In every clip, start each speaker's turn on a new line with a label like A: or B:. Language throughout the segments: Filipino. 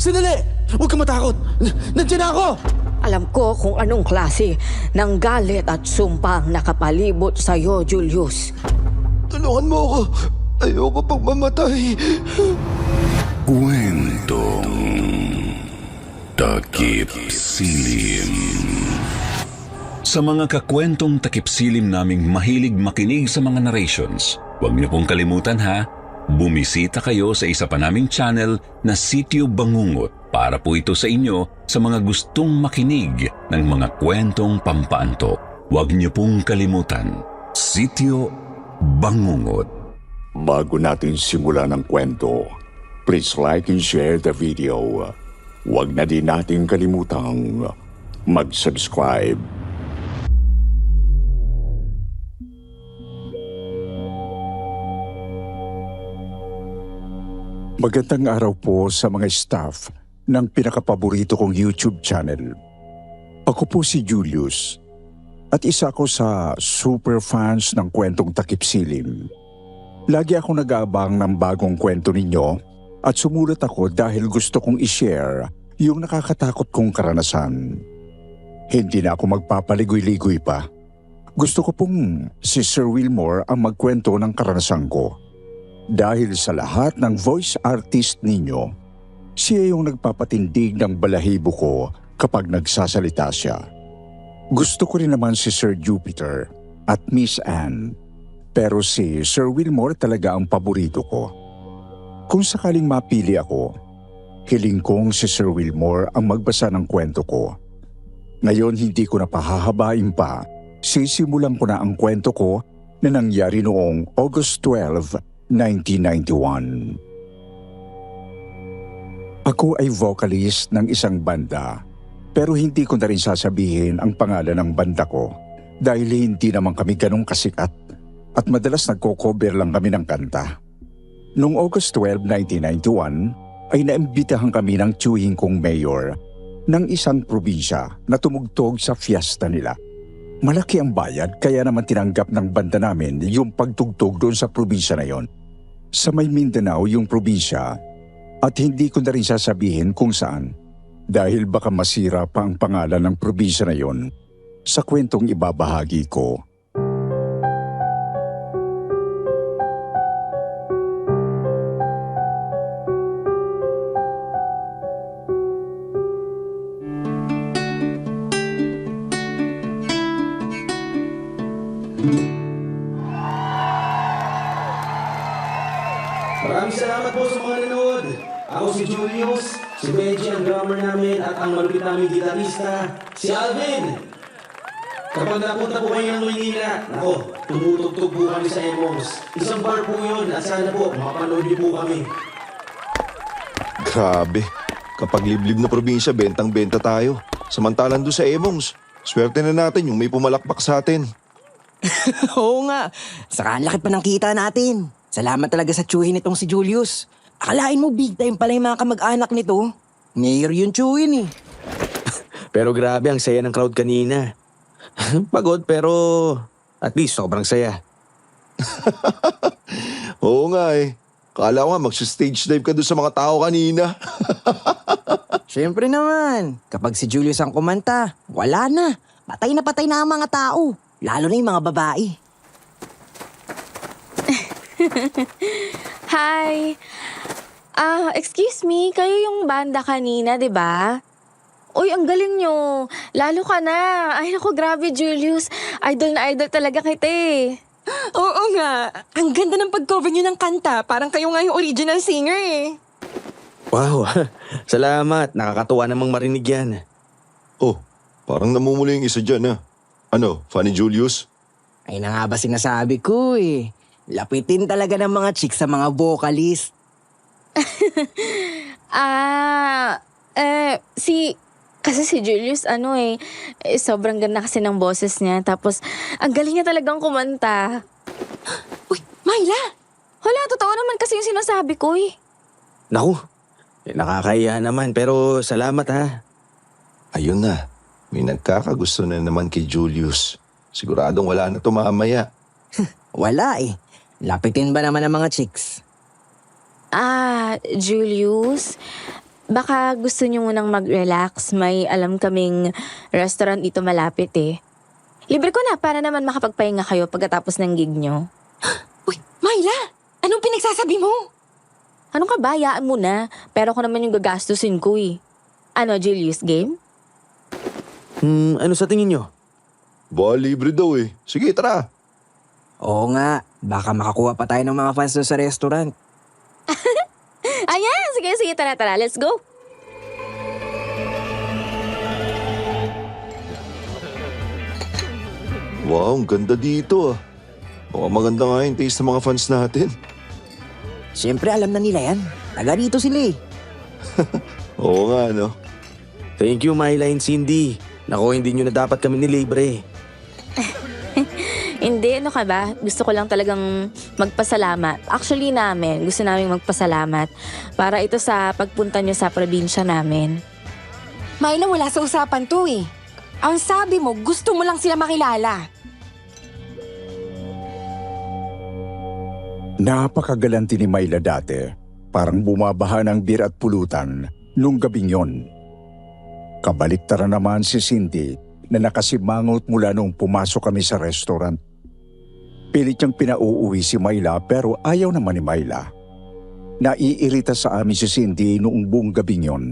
A: Sandali! Huwag ka matakot! Nandiyan na ako!
B: Alam ko kung anong klase ng galit at sumpa ang nakapalibot sa'yo, Julius.
A: Tulungan mo ako! Ayoko pang mamatay!
C: Kwentong Takip Silim. Sa mga kakwentong takip silim naming mahilig makinig sa mga narrations, huwag niyo pong kalimutan ha, bumisita kayo sa isa pa naming channel na Sityo Bangungot para po ito sa inyo sa mga gustong makinig ng mga kwentong pampaantok. Huwag niyo pong kalimutan, Sityo Bangungot.
D: Bago natin simulan ang kwento, please like and share the video. Huwag na din natin kalimutang mag-subscribe. Magandang araw po sa mga staff ng pinakapaborito kong YouTube channel. Ako po si Julius at isa ako sa super fans ng kwentong takip silim. Lagi ako nag-aabang ng bagong kwento ninyo at sumulat ako dahil gusto kong i-share yung nakakatakot kong karanasan. Hindi na ako magpapaligoy-ligoy pa. Gusto ko pong si Sir Wilmore ang magkwento ng karanasan ko. Dahil sa lahat ng voice artist ninyo, siya yung nagpapatindig ng balahibo ko kapag nagsasalita siya. Gusto ko rin naman si Sir Jupiter at Miss Anne, pero si Sir Wilmore talaga ang paborito ko. Kung sakaling mapili ako, hiling kong si Sir Wilmore ang magbasa ng kwento ko. Ngayon hindi ko na pahahabain pa, sisimulan ko na ang kwento ko na nangyari noong August 12, 1991. Ako ay vocalist ng isang banda, pero hindi ko na rin sasabihin ang pangalan ng banda ko dahil hindi naman kami ganong kasikat at madalas nagko-cover lang kami ng kanta. Noong August 12, 1991 ay naimbitahan kami ng tiyuhin kong mayor ng isang probinsya na tumugtog sa fiesta nila. Malaki ang bayad kaya naman tinanggap ng banda namin yung pagtugtog doon sa probinsya na yon. Sa may Mindanao yung probinsya at hindi ko na rin sasabihin kung saan dahil baka masira pa ang pangalan ng probinsya na yon sa kwentong ibabahagi ko.
E: Maraming salamat po sa mga nanood. Ako si Julius, si Benji ang drummer namin at ang malupit namin gitarista, si Alvin. Kapag napunta po kayo ng Maynila, nako, tumutugtog po kami sa Emos. Isang bar po yun at sana po makapanood niyo po kami.
F: Grabe, kapag liblib na probinsya, bentang-benta tayo. Samantalan doon sa Emons, swerte na natin yung may pumalakpak sa atin.
G: Oo nga. Saka ang laki pa ng kita natin. Salamat talaga sa tiyuhin nitong si Julius. Akalain mo big time pala yung mga kamag-anak nito. Mayor yung tiyuhin eh.
E: Pero grabe ang saya ng crowd kanina. Pagod pero at least sobrang saya.
F: Oo nga eh. Kala ko nga mag-stage dive ka doon sa mga tao kanina.
G: Siyempre naman, kapag si Julius ang kumanta, wala na. Patay na ang mga tao. Lalo na yung mga babae.
H: Hi. Excuse me, kayo yung banda kanina, 'di ba? Uy, ang galing nyo. Lalo ka na. Ay, naku, grabe, Julius. Idol na idol talaga kita eh.
I: Oo nga. Ang ganda ng pag-cover nyo ng kanta. Parang kayo nga yung original singer eh.
E: Wow, salamat. Nakakatuwa namang marinig yan.
F: Oh, parang namumuli yung isa dyan ah. Ano, Funny Julius?
G: Ay na nga ba sinasabi ko eh. Lapitin talaga ng mga chicks sa mga vocalist.
H: Kasi si Julius, sobrang ganda kasi ng boses niya. Tapos, ang galing niya talagang kumanta.
I: Uy, Myla!
H: Hala, totoo naman kasi yung sinasabi ko eh.
E: Naku, nakakahiya naman pero salamat ha.
F: Ayun na, may nagkakagusto na naman kay Julius. Siguradong wala na to mamaya.
G: Wala eh. Lapitin ba naman ng mga chicks?
H: Julius, Baka gusto niyo munang mag-relax. May alam kaming restaurant dito malapit eh. Libre ko na para naman makapagpahinga kayo pagkatapos ng gig niyo.
I: Uy, Myla! Anong pinagsasabi mo?
H: Anong kabayaan mo na? Pero ako naman yung gagastusin ko eh. Ano, Julius, game?
E: Ano sa tingin nyo?
F: Ba, libre daw eh. Sige, tara.
G: Oo nga, baka makakuha pa tayo ng mga fans doon sa restaurant.
H: Ayan, sige, tara, let's go.
F: Wow, ang ganda dito ah. Baka maganda nga yung taste ng mga fans natin.
G: Siyempre alam na nila yan. Taga rito sila eh.
F: Oo nga, no?
E: Thank you, Myla and Cindy. Naku, hindi nyo na dapat kami nilibre.
H: Hindi, ano ka ba? Gusto ko lang talagang magpasalamat. Actually gusto namin magpasalamat para ito sa pagpunta nyo sa probinsya namin.
I: Myla, wala sa usapan to eh. Ang sabi mo, gusto mo lang sila makilala.
D: Napakagalante ni Myla dati. Parang bumabaha ng beer at pulutan nung gabing yon. Kabaliktaran naman si Cindy na nakasimangot mula nung pumasok kami sa restaurant. Pilit niyang pinauuwi si Myla pero ayaw naman ni Myla. Naiirita sa amin si Cindy noong buong gabing yon.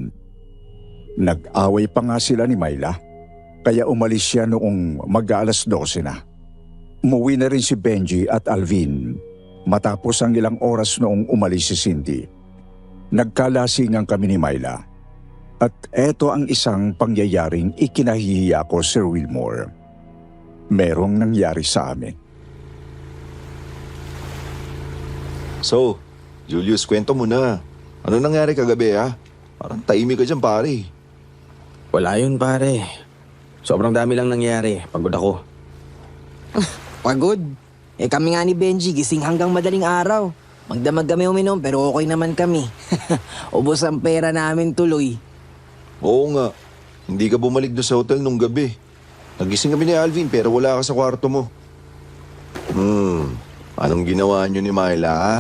D: Nag-away pa nga sila ni Myla, kaya umalis siya noong mag-aalas 12 na. Umuwi na rin si Benji at Alvin matapos ang ilang oras noong umalis si Cindy. Nagkalasingan kami ni Myla. At eto ang isang pangyayaring ikinahihiya ko, Sir Wilmore. Merong nangyari sa amin.
F: So, Julius, kwento mo na. Ano nangyari kagabi ha? Parang tahimik ka dyan pare.
E: Wala yun, pare. Sobrang dami lang nangyari. Pagod ako.
G: Pagod? Eh kami nga ni Benji, gising hanggang madaling araw. Magdamag kami uminom pero okay naman kami. Ubos ang pera namin tuloy.
F: Oo nga. Hindi ka bumalik doon sa hotel nung gabi. Nagising kami ni Alvin pero wala ka sa kwarto mo. Anong ginawa niyo ni Myla ha?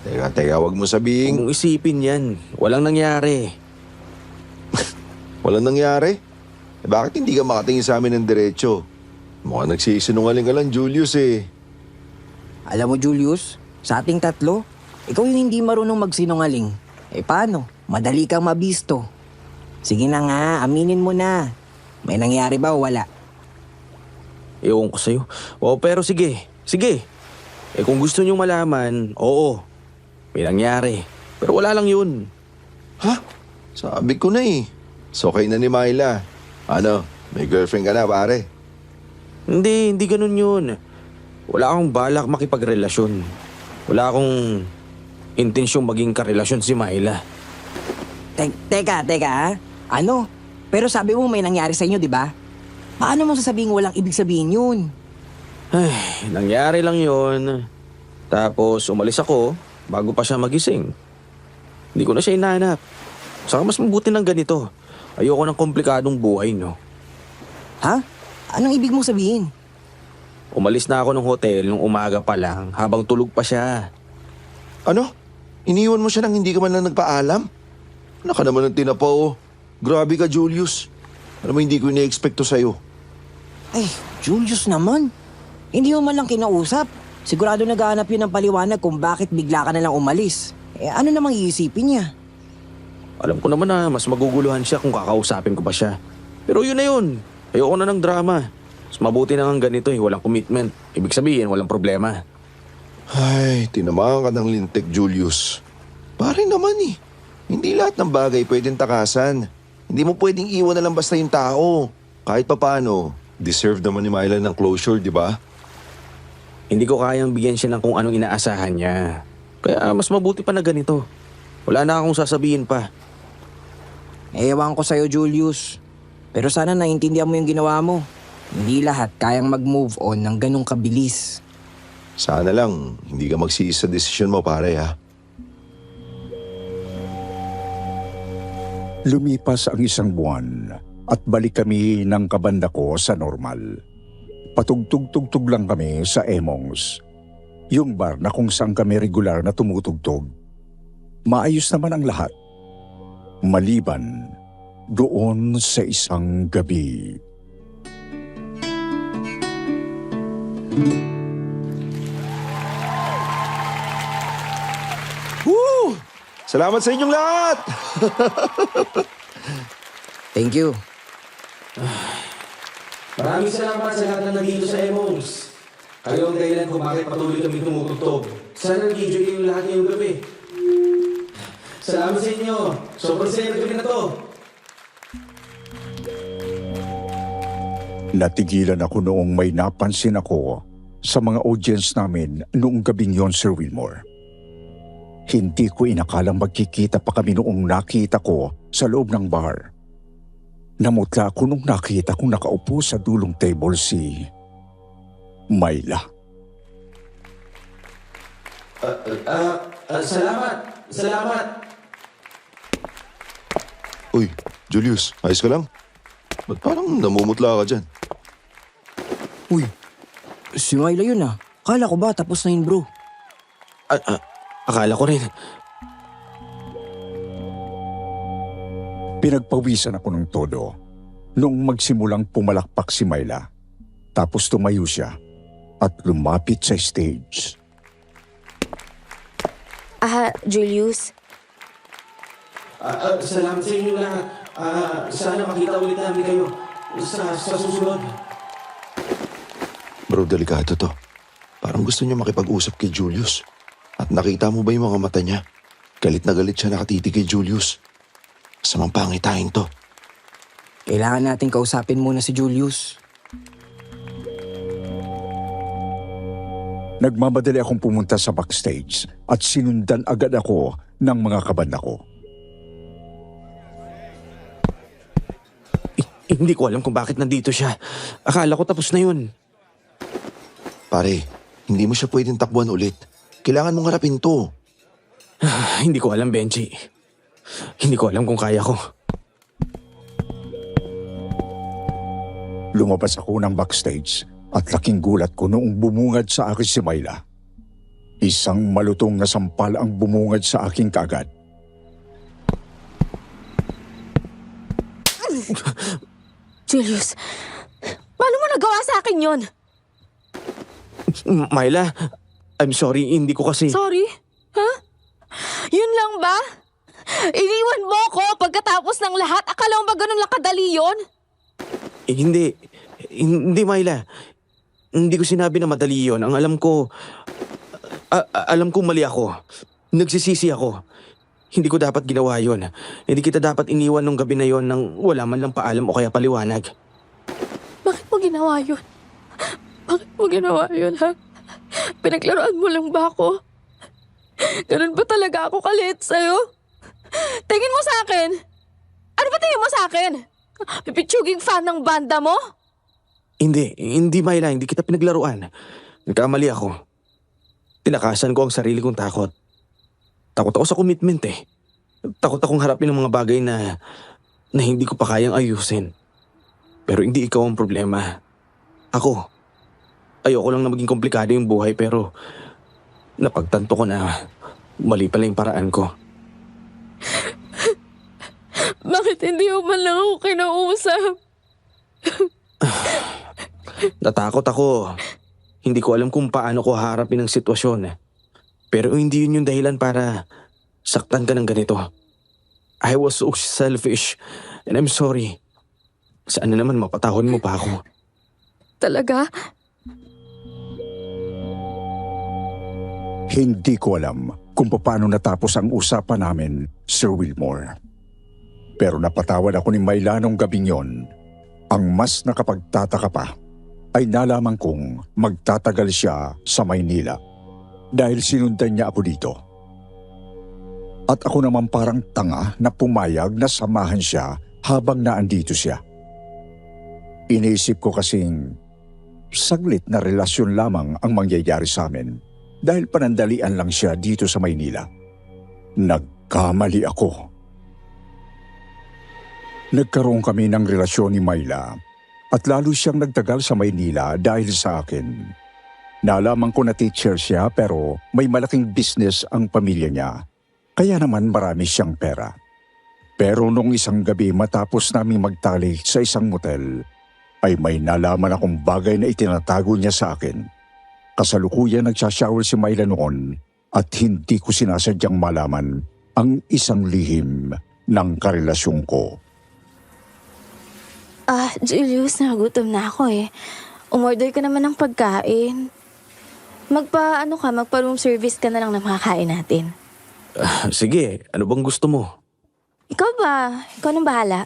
F: Teka, wag mo sabihin.
E: Kung isipin yan, walang nangyari.
F: Walang nangyari? Eh bakit hindi ka makatingin sa amin ng diretso? Mukhang nagsisinungaling ka lang, Julius eh.
G: Alam mo Julius, sa ating tatlo, ikaw yung hindi marunong magsinungaling. Eh paano? Madali kang mabisto. Sige na nga, aminin mo na. May nangyari ba o wala?
E: Ewan ko sa'yo. Oo, pero sige. Eh kung gusto nyong malaman, oo. May nangyari. Pero wala lang yun.
F: Ha? Sabi ko na eh. So okay na ni Myla. Ano, may girlfriend ka na pare?
E: Hindi ganun yun. Wala akong balak makipagrelasyon. Wala akong intensyong maging karelasyon si Myla.
G: Teka ha? Ano? Pero sabi mo may nangyari sa inyo, di ba? Paano mo sasabihin walang ibig sabihin yun?
E: Ay, nangyari lang yun. Tapos umalis ako bago pa siya magising. Hindi ko na siya hinahanap. Saka mas mabuti ng ganito. Ayoko ng komplikadong buhay, no?
G: Ha? Anong ibig mong sabihin?
E: Umalis na ako ng hotel nung umaga pa lang habang tulog pa siya.
F: Ano? Iniwan mo siya nang hindi ka man lang nagpaalam? Ano ka naman ng tinapa. Grabe ka, Julius. Ano mo hindi ko ina-expect to sa'yo?
G: Ay, Julius naman. Hindi mo man lang kinausap. Sigurado naghahanap yun ng paliwanag kung bakit bigla ka na lang umalis. Eh ano namang iisipin niya?
E: Alam ko naman na mas maguguluhan siya kung kakausapin ko pa siya. Pero yun na yun. Ayoko na ng drama. Mas mabuti na nga ganito eh, walang commitment. Ibig sabihin, walang problema.
F: Ay, tinamaan ka ng lintik, Julius. Pare naman eh. Hindi lahat ng bagay pwedeng takasan. Hindi mo pwedeng iwan na lang basta yung tao. Kahit papaano, deserve naman ni Myla ng closure, di ba?
E: Hindi ko kayang bigyan siya ng kung anong inaasahan niya. Kaya mas mabuti pa na ganito. Wala na akong sasabihin pa.
G: Ewan ko sa'yo, Julius. Pero sana naintindihan mo yung ginawa mo. Hindi lahat kayang mag-move on ng ganong kabilis.
F: Sana lang, hindi ka magsisi sa desisyon mo, pare ha.
D: Lumipas ang isang buwan at balik kami ng kabanda ko sa normal. Patugtog-tugtog lang kami sa Emongs, yung bar na kung saan kami regular na tumutugtog. Maayos naman ang lahat. Maliban doon sa isang gabi.
F: Woo! Salamat sa inyong lahat!
G: Thank you.
E: Maraming salamat sa lahat na nandito sa Emmons. Kayo ang dahilan kung bakit patuloy kami tumutugtog. Sana nag-enjoy kayong lahat ngayong gabi. Salamat sa inyo. Sobrang saya gabi na to.
D: Natigilan ako noong may napansin ako sa mga audience namin noong gabing yon, Sir Wilmore. Hindi ko inakalang magkikita pa kami noong nakita ko sa loob ng bar. Namutla ako nung nakita kong nakaupo sa dulong table si Myla.
E: Salamat.
F: Uy, Julius, ayos ka lang? Ba't parang namumutla ka dyan?
G: Uy, si Myla yun ah. Kala ko ba tapos na yun bro?
E: Akala ko rin.
D: Pinagpawisan ako ng todo noong magsimulang pumalakpak si Myla. Tapos tumayo siya at lumapit sa stage.
H: Julius,
E: Salamat sa inyo lahat. Sana makita ulit namin kayo sa susunod.
F: Bro, delikado to. Parang gusto niya makipag-usap kay Julius. At nakita mo ba yung mga mata niya? Galit na galit siya nakatitig kay Julius. Masamang pangitain to.
G: Kailangan natin kausapin muna si Julius.
D: Nagmamadali akong pumunta sa backstage at sinundan agad ako ng mga kabanda ko.
E: Hindi ko alam kung bakit nandito siya. Akala ko tapos na yun.
F: Pare, hindi mo siya pwedeng takbuhan ulit. Kailangan mong harapin to.
E: Hindi ko alam, Benji. Hindi ko alam kung kaya ko.
D: Lumabas ako ng backstage at laking gulat ko noong bumungad sa akin si Myla. Isang malutong na sampal ang bumungad sa akin kaagad.
H: Julius, paano mo nagawa sa akin yon?
E: Myla, I'm sorry. Hindi ko kasi...
H: Sorry? Ha? Yun lang ba? Iniwan mo ko pagkatapos ng lahat? Akala mo ba ganun lang kadali yun?
E: Hindi. Hindi, Myla. Hindi ko sinabi na madali yun. Ang alam ko... alam kong mali ako. Nagsisisi ako. Hindi ko dapat ginawa yun. Hindi kita dapat iniwan nung gabi na yon nang wala man lang paalam o kaya paliwanag.
H: Bakit mo ginawa yun? Bakit mo ginawa yun, ha? Pinaglaruan mo lang ba ako? Ganun ba talaga ako kalit sa'yo? Tingin mo sa akin? Ano ba tingin mo sa akin? Pipitsuging fan ng banda mo?
E: Hindi, Myla. Hindi kita pinaglaruan. Nagkamali ako. Tinakasan ko ang sarili kong takot. Takot ako sa commitment eh. Takot akong harapin ng mga bagay na hindi ko pa kayang ayusin. Pero hindi ikaw ang problema. Ako. Ayoko lang na maging komplikado yung buhay pero napagtanto ko na mali pala yung paraan ko.
H: Bakit hindi mo man lang ako kinausap?
E: Natakot ako. Hindi ko alam kung paano ko harapin ang sitwasyon. Pero hindi yun yung dahilan para saktan ka ng ganito. I was so selfish and I'm sorry. Saan na naman mapatahon mo pa ako?
H: Talaga?
D: Hindi ko alam kung paano natapos ang usapan namin, Sir Wilmore. Pero napatawad ako ni Myla nung gabing yon. Ang mas nakapagtataka pa ay nalaman kong magtatagal siya sa Maynila dahil sinundan niya ako dito. At ako naman parang tanga na pumayag na samahan siya habang naandito siya. Iniisip ko kasing saglit na relasyon lamang ang mangyayari sa amin dahil panandalian lang siya dito sa Maynila. Nagkamali ako. Nagkaroon kami ng relasyon ni Myla at lalo siyang nagtagal sa Maynila dahil sa akin. Nalaman ko na teacher siya pero may malaking business ang pamilya niya. Kaya naman marami siyang pera. Pero nung isang gabi matapos naming magtalik sa isang motel, ay may nalaman akong bagay na itinatago niya sa akin. Kasalukuyan nagsashower si Myla noon at hindi ko sinasadyang malaman ang isang lihim ng karelasyon ko.
H: Julius, nagutom na ako eh. Umorder ka naman ng pagkain. Magpa-room service ka na lang ng makakain natin.
E: Sige, ano bang gusto mo?
H: Ikaw ba? Ikaw nang bahala.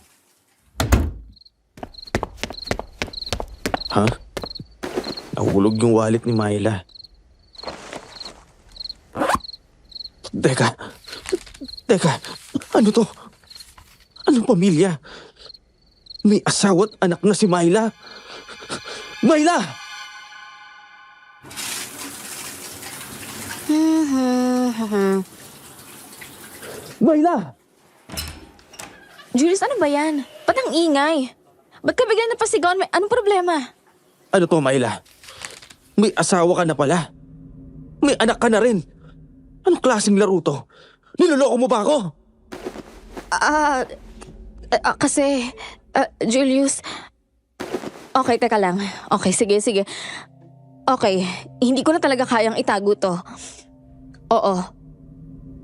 E: Ha? Nahulog yung wallet ni Myla. Teka, ano to? Anong pamilya? May asawa at anak na si Myla. Myla! Myla!
H: Julius, ano ba yan? Ba't ang ingay? Ba't ka bigla napasigawan? Anong problema?
E: Ano to, Myla? May asawa ka na pala. May anak ka na rin. Anong klaseng laro to? Niloloko mo ba ako?
H: Julius... Okay, teka lang. Okay, sige. Okay, hindi ko na talaga kayang itago to. Oo.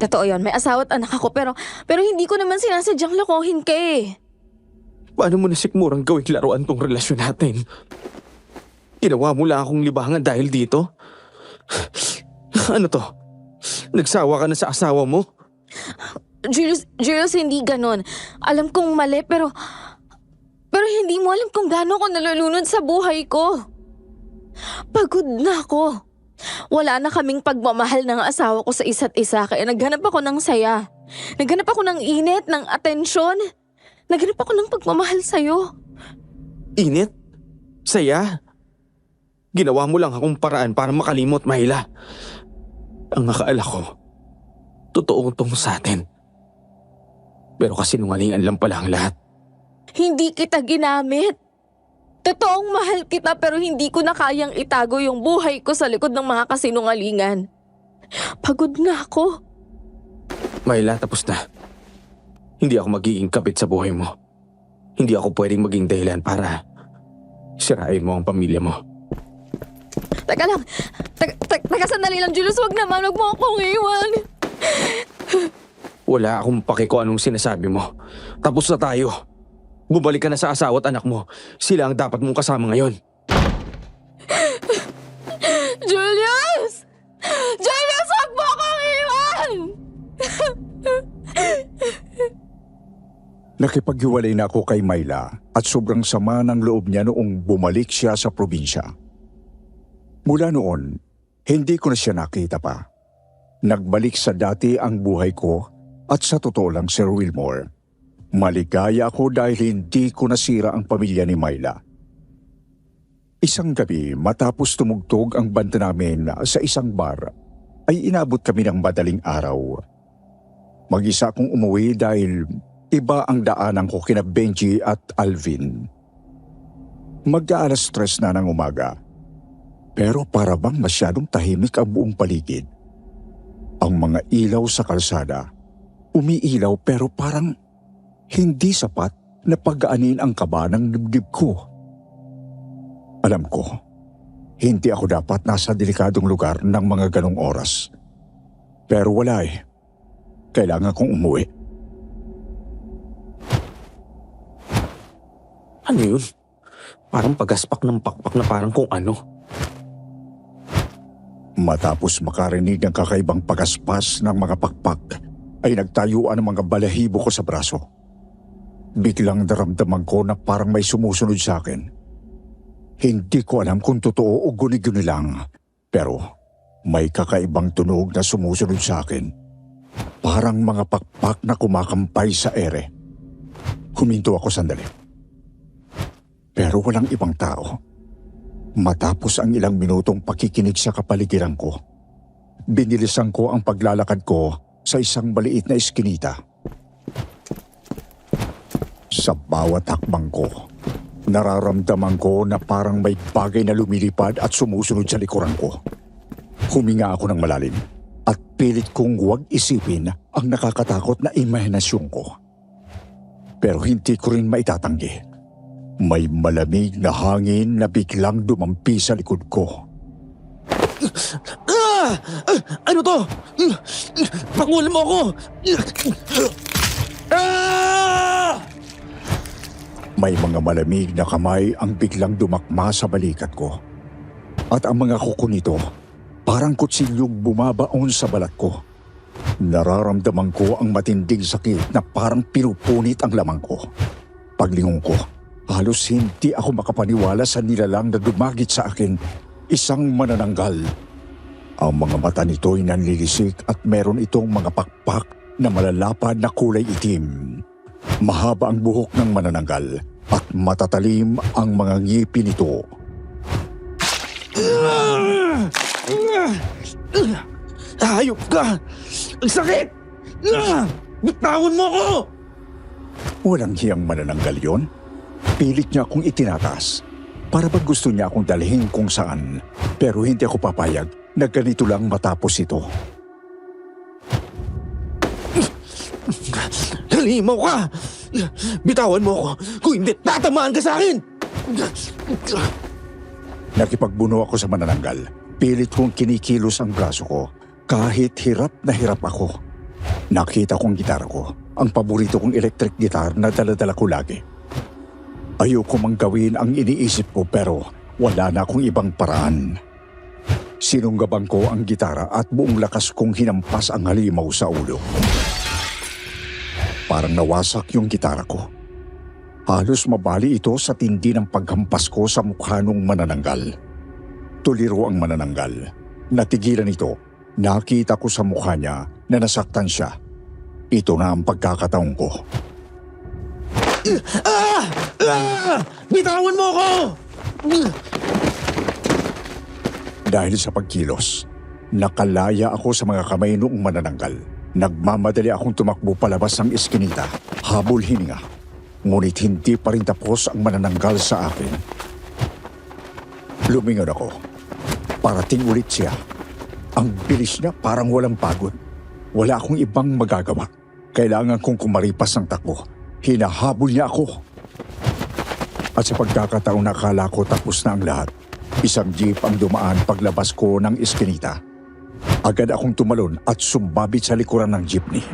H: Totoo yun, may asawa at anak ako pero hindi ko naman sinasadyang lokohin ka eh.
E: Paano mo nasikmurang gawing laruan tong relasyon natin? Ginawa mo lang akong libangan dahil dito? Ano to? Nagsawa ka na sa asawa mo?
H: Julius, hindi ganon. Alam kong mali pero hindi mo alam kung gaano ako nalulunod sa buhay ko. Pagod na ako. Wala na kaming pagmamahal ng asawa ko sa isa't isa kaya naghanap ako ng saya. Naghanap ako ng init, ng atensyon. Naghanap ako ng pagmamahal sa'yo.
E: Init? Saya? Ginawa mo lang akong paraan para makalimot, Myla. Ang akaala ko, totoo tong sa atin. Pero kasinungalingan lang pala ang lahat.
H: Hindi kita ginamit. Totoong mahal kita pero hindi ko na kayang itago yung buhay ko sa likod ng mga kasinungalingan. Pagod na ako.
E: Myla, tapos na. Hindi ako magiging kabit sa buhay mo. Hindi ako pwedeng maging dahilan para sirain mo ang pamilya mo.
H: Teka lang. Teka sandali lang, Julius. Wag naman. Wag mo akong iwan.
E: Wala akong pake kung anong sinasabi mo. Tapos na tayo. Bumalik ka na sa asawa at anak mo. Sila ang dapat mong kasama ngayon.
H: Julius! Julius, wag mo akong iwan!
D: Nakipaghiwalay na ako kay Myla at sobrang sama ng loob niya noong bumalik siya sa probinsya. Mula noon, hindi ko na siya nakita pa. Nagbalik sa dati ang buhay ko at sa totoo lang, Sir Wilmore, maligaya ako dahil hindi ko nasira ang pamilya ni Myla. Isang gabi matapos tumugtog ang banda namin sa isang bar, ay inabot kami ng madaling araw. Mag-isa akong umuwi dahil iba ang daanan ko kina Benji at Alvin. Mag-aalas 3 na ng umaga. Pero para bang masyadong tahimik ang buong paligid. Ang mga ilaw sa kalsada, umiilaw pero parang hindi sapat na pagaanin ang kaba ng dibdib ko. Alam ko, hindi ako dapat nasa delikadong lugar ng mga ganong oras. Pero wala eh. Kailangan kong umuwi.
E: Ano yun? Parang pagaspak ng pakpak na parang kung ano.
D: Matapos makarinig ng kakaibang pagaspas ng mga pakpak, ay nagtayuan ang mga balahibo ko sa braso. Biglang naramdaman ko na parang may sumusunod sa akin. Hindi ko alam kung totoo o guni-guni lang, pero may kakaibang tunog na sumusunod sa akin. Parang mga pakpak na kumakampay sa ere. Huminto ako sandali. Pero walang ibang tao. Matapos ang ilang minutong pakikinig sa kapaligiran ko, binilisan ko ang paglalakad ko sa isang maliit na eskinita. Sa bawat hakbang ko, nararamdaman ko na parang may bagay na lumilipad at sumusunod sa likuran ko. Huminga ako ng malalim at pilit kong huwag isipin ang nakakatakot na imahinasyon ko. Pero hindi ko rin maitatanggi. May malamig na hangin na biglang dumampi sa likod ko.
E: Ano to? Pakulan mo ako!
D: May mga malamig na kamay ang biglang dumakma sa balikat ko. At ang mga kuko nito, parang kutsilyong bumabaon sa balat ko. Nararamdaman ko ang matinding sakit na parang pinupunit ang lamang ko. Paglingon ko, halos hindi ako makapaniwala sa nilalang na dumagit sa akin, isang manananggal. Ang mga mata nito'y nanlilisik at meron itong mga pakpak na malalapad na kulay itim. Mahaba ang buhok ng manananggal at matatalim ang mga ngipin nito.
E: Hayop ka! Ang sakit! Bitawan mo ako!
D: Walang hiyang manananggal yon. Pilit niya akong itinatas. Para bang gusto niya akong dalhin kung saan. Pero hindi ako papayag na ganito lang matapos ito.
E: Halimaw ka! Bitawan mo ako! Kung hindi, tatamaan ka sa akin!
D: Nakipagbuno ako sa manananggal. Pilit kong kinikilos ang braso ko. Kahit hirap na hirap ako. Nakita kong gitara ko. Ang paborito kong electric guitar na dala-dala ko lagi. Ayoko mang gawin ang iniisip ko pero wala na akong ibang paraan. Sinunggabang ko ang gitara at buong lakas kong hinampas ang halimaw sa ulo. Parang nawasak yung gitara ko. Halos mabali ito sa tindi ng paghampas ko sa mukha nung manananggal. Tuliro ang manananggal. Natigilan ito. Nakita ko sa mukha niya na nasaktan siya. Ito na ang pagkakataon ko.
E: Bitawan mo ako!
D: Dahil sa pagkilos, nakalaya ako sa mga kamay noong manananggal. Nagmamadali akong tumakbo palabas ng eskinita, habol hininga. Ngunit hindi pa rin tapos ang manananggal sa akin. Lumingon ako. Parating ulit siya. Ang bilis niya parang walang pagod. Wala akong ibang magagawa. Kailangan kong kumaripas ng takbo. Hinahabol niya ako. At sa pagkakataon nakala ko tapos na ang lahat, isang jeep ang dumaan paglabas ko ng eskinita. Agad akong tumalon at sumabit sa likuran ng jeepney.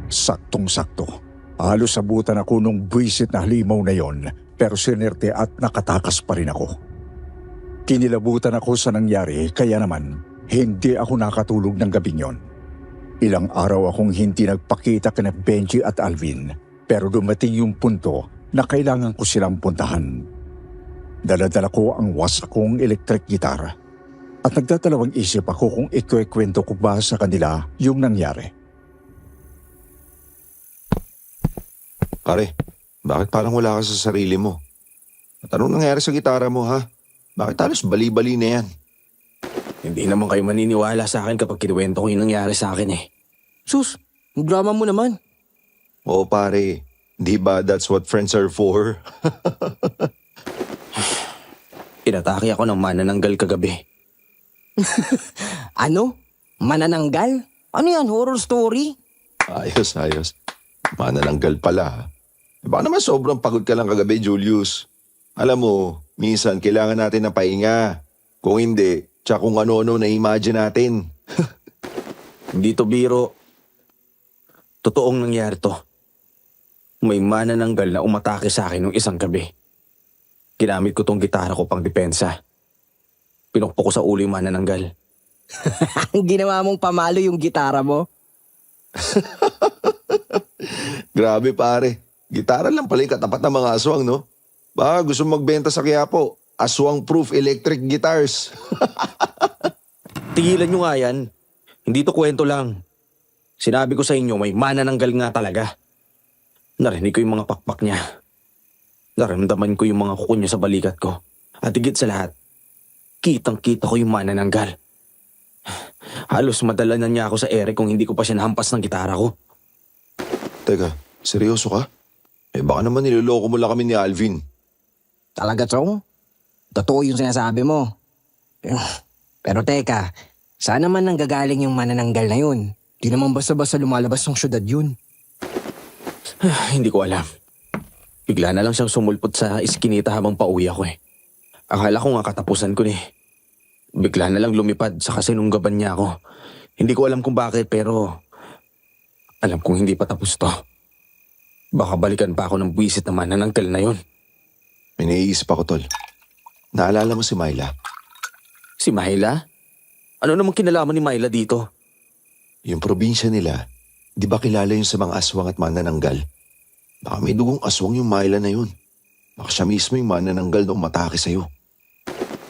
D: Saktong-sakto. Halos sabutan ako nung buwisit na halimaw na yon, pero sinerte at nakatakas pa rin ako. Kinilabutan ako sa nangyari, kaya naman hindi ako nakatulog ng gabing yon. Ilang araw akong hindi nagpakita kina Benji at Alvin, pero dumating yung punto na kailangan ko silang puntahan. Dala-dala ko ang wasak kong electric guitar at nagdadalawang isip ako kung ikwento ko ba sa kanila yung nangyari.
F: Pare, bakit parang wala ka sa sarili mo? At anong nangyari sa gitara mo, ha? Bakit halos bali-bali na yan?
E: Hindi naman kayo maniniwala sa akin kapag kinuwento ko yung nangyari sa akin eh.
G: Sus, yung drama mo naman.
F: Oo pare, di ba that's what friends are for?
E: Inatake ako ng manananggal kagabi.
G: Ano? Manananggal? Ano yan, horror story?
F: Ayos. Manananggal pala, ha? Baka naman sobrang pagod ka lang kagabi, Julius. Alam mo, minsan kailangan natin ng pahinga. Kung hindi, tsaka kung ano-ano na-imagine natin.
E: Hindi to biro. Totoong nangyari to. May manananggal na umatake sa akin nung isang gabi. Ginamit ko tong gitara ko pang depensa. Pinukpok ko sa ulo yung manananggal.
G: Ang ginawa mong pamalo yung gitara mo?
F: Grabe pare, gitara lang pala yung katapat ng mga aswang, no? Baka gusto magbenta sa Quiapo, aswang-proof electric guitars.
E: Tigilan nyo nga yan. Hindi to kwento lang. Sinabi ko sa inyo may manananggal nga talaga. Narinig ko yung mga pakpak niya. Naramdaman ko yung mga kuko niya sa balikat ko. At higit sa lahat, kitang-kita ko yung manananggal. Halos madala na niya ako sa ere kung hindi ko pa siya nahampas ng gitara ko.
F: Teka, seryoso ka? Baka naman niloloko mo lang kami ni Alvin.
G: Talaga, Chong? Totoo yung sinasabi mo. Pero teka, saan naman nanggagaling yung manananggal na yun? Di naman basta-basta lumalabas ng syudad yun.
E: Hindi ko alam. Bigla na lang siyang sumulpot sa iskinita habang pauwi ako eh. Akala ko nga katapusan ko eh. Bigla na lang lumipad sa kasinunggaban niya ako. Hindi ko alam kung bakit pero alam kong hindi pa tapos to. Baka balikan pa ako ng buwisit naman ng uncle na yun.
F: May naiisip ako, tol. Naalala mo si Myla?
E: Si Myla? Ano namang kinalaman ni Myla dito?
F: Yung probinsya nila, di ba kilala yun sa mga aswang at manananggal? Baka may dugong aswang yung Myla na yun. Baka siya mismo yung manananggal na umatake sa'yo.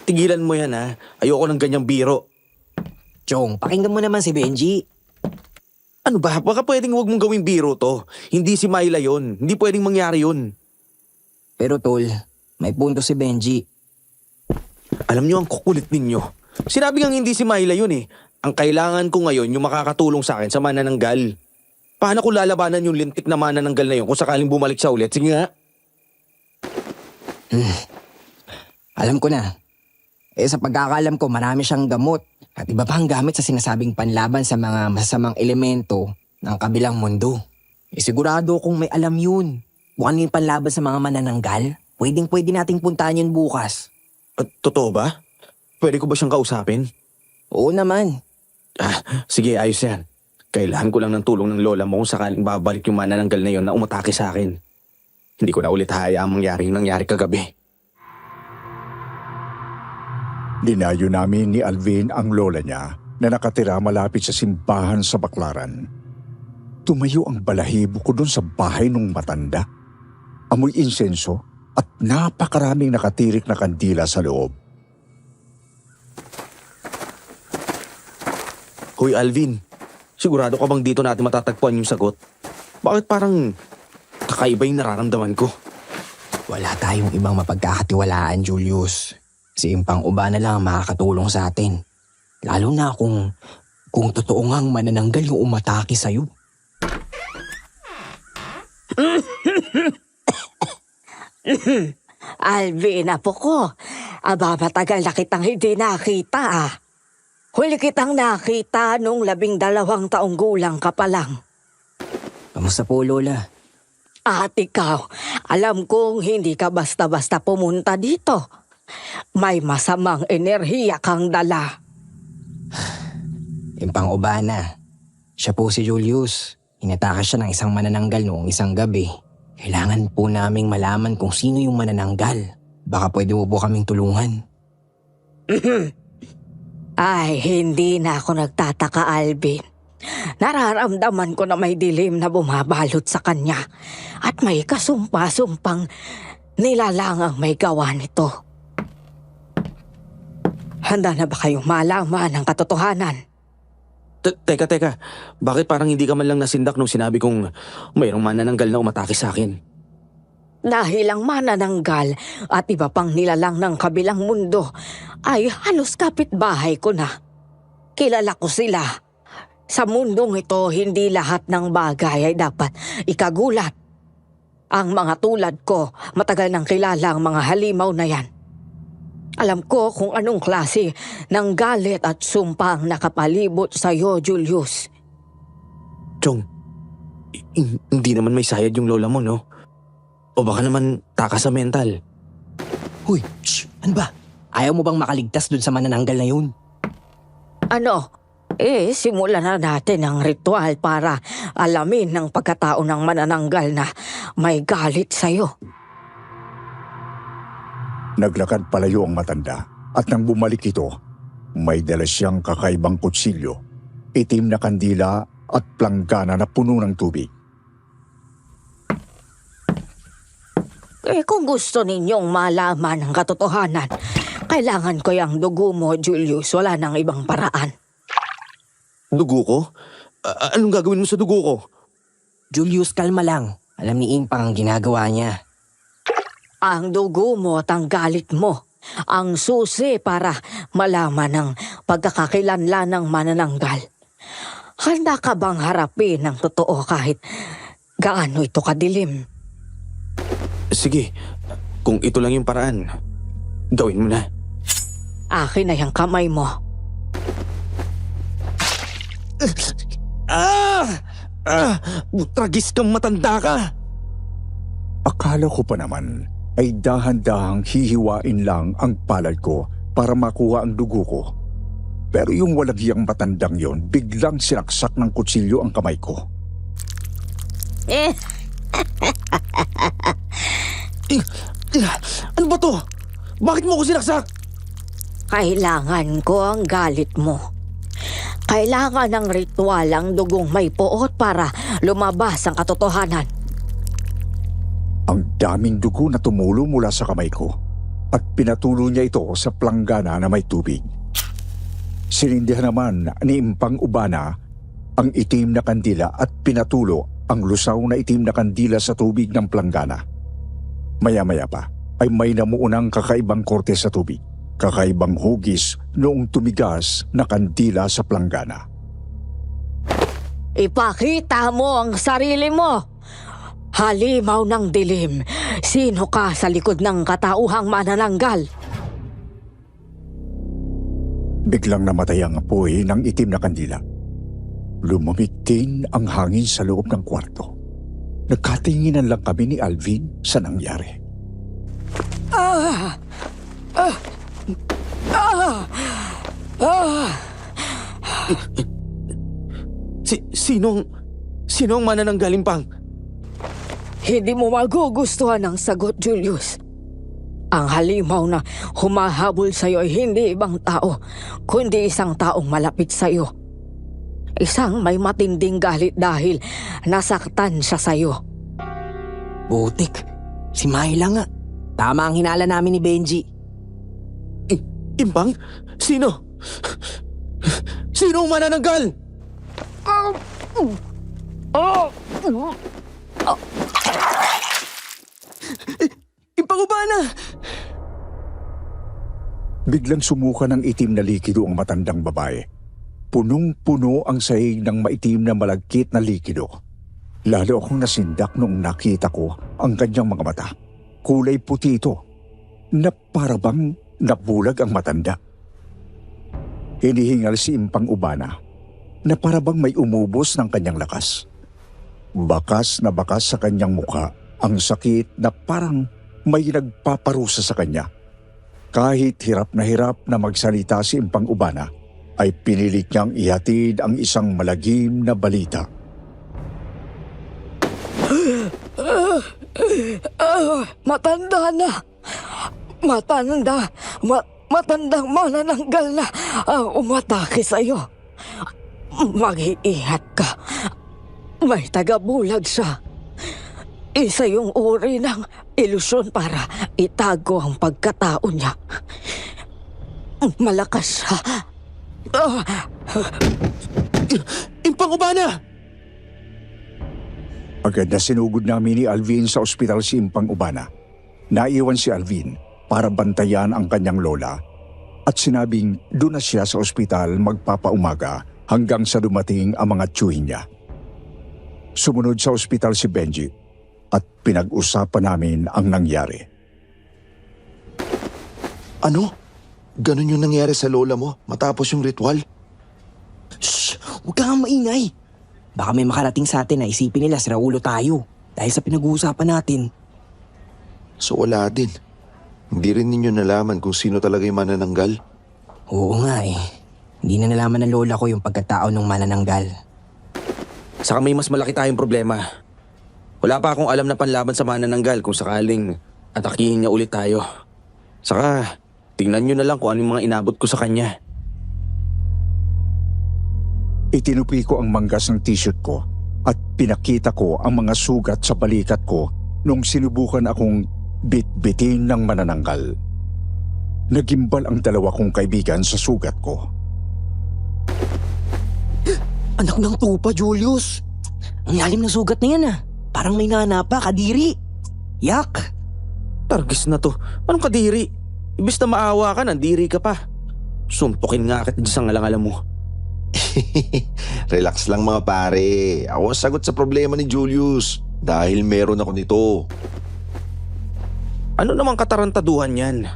E: Tigilan mo yan ha. Ayoko ng ganyang biro.
G: Chong, pakinggan mo naman si Benji.
E: Ano ba? Baka pwedeng huwag mong gawing biro to. Hindi si Myla yun. Hindi pwedeng mangyari yun.
G: Pero tol, may punto si Benji.
E: Alam niyo ang kukulit ninyo. Sinabi ngang hindi si Myla yun eh. Ang kailangan ko ngayon yung makakatulong sa akin sa manananggal. Paano ko lalabanan yung lintik na manananggal na yun kung sakaling bumalik siya ulit? Sige nga.
G: Alam ko na. Sa pagkakalam ko, marami siyang gamot at iba pang gamit sa sinasabing panlaban sa mga masasamang elemento ng kabilang mundo. Sigurado kung may alam yun. Kung ano yung panlaban sa mga manananggal, pwedeng-pwede nating puntahan yun bukas.
E: At totoo ba? Pwede ko ba siyang kausapin?
G: Oo naman.
E: Sige, ayos yan. Kailangan ko lang ng tulong ng lola mo kung sakaling babalik yung manananggal na yun na umatake sa akin. Hindi ko na ulit hayaang mangyari yung nangyari kagabi.
D: Dinayo namin ni Alvin ang lola niya na nakatira malapit sa simbahan sa Baklaran. Tumayo ang balahibo ko doon sa bahay ng matanda. Amoy insenso at napakaraming nakatirik na kandila sa loob.
E: Hoy Alvin, sigurado ka bang dito natin matatagpuan yung sagot? Bakit parang kakaiba yung nararamdaman ko?
G: Wala tayong ibang mapagkakatiwalaan, Julius. Si Impang Uba na lang ang makakatulong sa atin. Lalo na kung totoo ngang manananggal yung umatake sa'yo.
B: Alvin, apo ko. Aba, matagal na kitang hindi nakita ah. Huli kitang nakita nung 12 taong gulang ka pa lang.
G: Kamusta po, Lola?
B: At ikaw, alam kong hindi ka basta-basta pumunta dito. May masamang enerhiya kang dala.
G: Impang Uba na. Siya po si Julius. Inatake siya ng isang manananggal noong isang gabi. Kailangan po naming malaman kung sino yung manananggal. Baka pwede mo po kaming tulungan.
B: Ay, hindi na ako nagtataka, Alvin. Nararamdaman ko na may dilim na bumabalot sa kanya at may kasumpa-sumpang nilalangang may gawa nito. Handa na ba kayong malaman ang katotohanan?
E: Teka. Bakit parang hindi ka man lang nasindak nung sinabi kong mayroong manananggal na umatake sa akin?
B: Dahil ang manananggal at iba pang nilalang ng kabilang mundo ay halos kapitbahay ko na. Kilala ko sila. Sa mundong ito, hindi lahat ng bagay ay dapat ikagulat. Ang mga tulad ko, matagal nang kilala ang mga halimaw na yan. Alam ko kung anong klase ng galit at sumpa ang nakapalibot sa iyo, Julius.
E: Chong, hindi naman may sayad yung lola mo, no? O baka naman taka sa mental.
G: Huy, shh, ano ba? Ayaw mo bang makaligtas dun sa manananggal na yun?
B: Ano? Simulan na natin ang ritual para alamin ng pagkatao ng manananggal na may galit sa iyo.
D: Naglakad palayo ang matanda at nang bumalik ito, may dala siyang kakaibang kutsilyo, itim na kandila at planggana na puno ng tubig.
B: Kung gusto ninyong malaman ang katotohanan, kailangan ko yung dugo mo, Julius. Wala nang ibang paraan.
E: Dugo ko? Anong gagawin mo sa dugo ko?
G: Julius, kalma lang. Alam ni Impang ang ginagawa niya.
B: Ang dugo mo at ang galit mo, ang susi para malaman ang pagkakakilanlan ng manananggal. Handa ka bang harapin ang totoo kahit gaano ito kadilim?
E: Sige, kung ito lang yung paraan, gawin mo na.
B: Akin na yung kamay mo.
A: Tragis kang matanda ka.
D: Akala ko pa naman ay dahan-dahang hihiwain lang ang palad ko para makuha ang dugo ko. Pero yung walagyang matandang yon, biglang sinaksak ng kutsilyo ang kamay ko.
A: Ano ba to? Bakit mo ko sinaksak?
B: Kailangan ko ang galit mo. Kailangan ng ritual ang dugong may puot para lumabas ang katotohanan.
D: Ang daming dugo na tumulo mula sa kamay ko at pinatulo niya ito sa planggana na may tubig. Sinindihan naman ni Impang Ubana ang itim na kandila at pinatulo ang lusaw na itim na kandila sa tubig ng planggana. Maya-maya pa ay may namuunang kakaibang korte sa tubig. Kakaibang hugis noong tumigas na kandila sa planggana.
B: Ipakita mo ang sarili mo! Halimaw ng dilim, sino ka sa likod ng katauhang manananggal?
D: Biglang namatay ang apoy ng itim na kandila. Lumamig din ang hangin sa loob ng kwarto. Nagkatinginan lang kami ni Alvin sa nangyari.
A: Sino ang manananggaling pang?
B: Hindi mo magugustuhan ang sagot, Julius. Ang halimaw na humahabol sa'yo ay hindi ibang tao, kundi isang taong malapit sa'yo. Isang may matinding galit dahil nasaktan siya sa'yo.
G: Butik, si Myla nga. Tama ang hinala namin ni Benji.
A: Impang? Sino? Sino ang manananggal? Impang Ubana!
D: Biglang sumuka ng itim na likido ang matandang babae. Punong-puno ang sahig ng maitim na malagkit na likido. Lalo akong nasindak noong nakita ko ang kanyang mga mata. Kulay puti ito, na parabang nabulag ang matanda. Hinihingal si Impang Ubana, na parabang may umubos ng kanyang lakas. Bakas na bakas sa kanyang mukha ang sakit na parang may nagpaparusa sa kanya. Kahit hirap na magsalita si Impang Ubana, ay pinilit niyang ihatid ang isang malagim na balita.
B: Matanda na! Matandang manananggal na ang umatake sa'yo. Mag-iingat ka. May tagabulag siya. Isa yung uri ng ilusyon para itago ang pagkatao niya. Malakas siya.
A: Impang Ubana!
D: Agad na sinugod namin ni Alvin sa ospital si Impang Ubana. Naiwan si Alvin para bantayan ang kanyang lola at sinabing doon na siya sa ospital magpapaumaga hanggang sa dumating ang mga tiyuhin niya. Sumunod sa ospital si Benji at pinag-usapan namin ang nangyari.
F: Ano? Ganon yung nangyari sa lola mo matapos yung ritual?
G: Shh! Huwag kang maingay. Baka may makarating sa atin na isipin nila si Raulo tayo dahil sa pinag-uusapan natin.
F: So wala din. Hindi rin ninyo nalaman kung sino talaga yung manananggal?
G: Oo nga eh. Hindi na nalaman ng lola ko yung pagkatao ng manananggal.
E: Saka may mas malaki tayong problema. Wala pa akong alam na panlaban sa manananggal kung sakaling atakihin niya ulit tayo. Saka, tingnan nyo na lang kung ano yung mga inabot ko sa kanya.
D: Itinupi ko ang manggas ng t-shirt ko at pinakita ko ang mga sugat sa balikat ko nung sinubukan akong bit-bitin ng manananggal. Nagimbal ang dalawa kong kaibigan sa sugat ko.
G: Anak ng tupa, Julius. Ang lalim ng sugat na yan ah. Parang may nana pa, kadiri. Yak!
E: Targis na to. Anong kadiri? Ibis na maawa ka, nandiri ka pa. Suntukin nga kita sa ngalang-alam mo.
F: Relax lang mga pare. Ako ang sagot sa problema ni Julius dahil meron ako nito.
E: Ano namang katarantaduhan yan?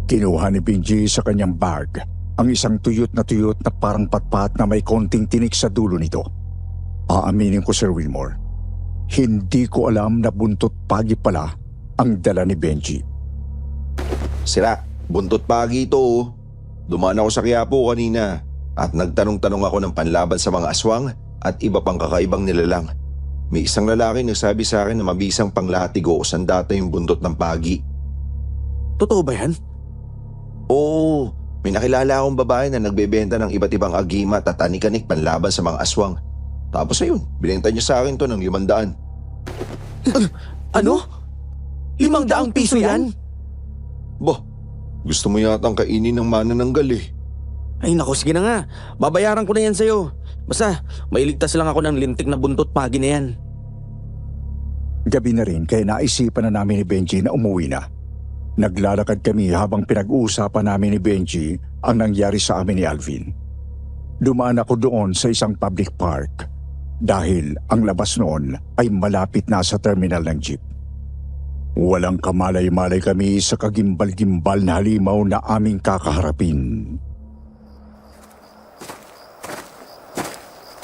D: Kinuha ni Benji sa kanyang bag ang isang tuyot na parang patpat na may konting tinik sa dulo nito. Aaminin ko, Sir Wilmore, hindi ko alam na buntot pagi pala ang dala ni Benji.
F: Sira, buntot pagi ito oh. Dumaan ako sa Quiapo kanina at nagtanong-tanong ako ng panlaban sa mga aswang at iba pang kakaibang nilalang. May isang lalaki nagsabi sa akin na mabisang panglatigo o sandata yung buntot ng pagi.
E: Totoo ba yan?
F: Oo, may nakilala akong babae na nagbebenta ng iba't ibang agimat at anik-anik panlaban sa mga aswang. Tapos ayun, binenta niya sa akin to ng 500.
E: Ano? 500 piso yan?
F: Bah, gusto mo yatang kainin ng manananggal eh.
E: Ay nako, sige na nga. Babayaran ko na yan sa'yo. Basta, mailigtas lang ako ng lintik na buntot pagi na yan.
D: Gabi na rin kaya naisipan na namin ni Benji na umuwi na. Naglalakad kami habang pinag-uusapan namin ni Benji ang nangyari sa amin ni Alvin. Dumaan ako doon sa isang public park dahil ang labas noon ay malapit na sa terminal ng jeep. Walang kamalay-malay kami sa kagimbal-gimbal na halimaw na aming kakaharapin.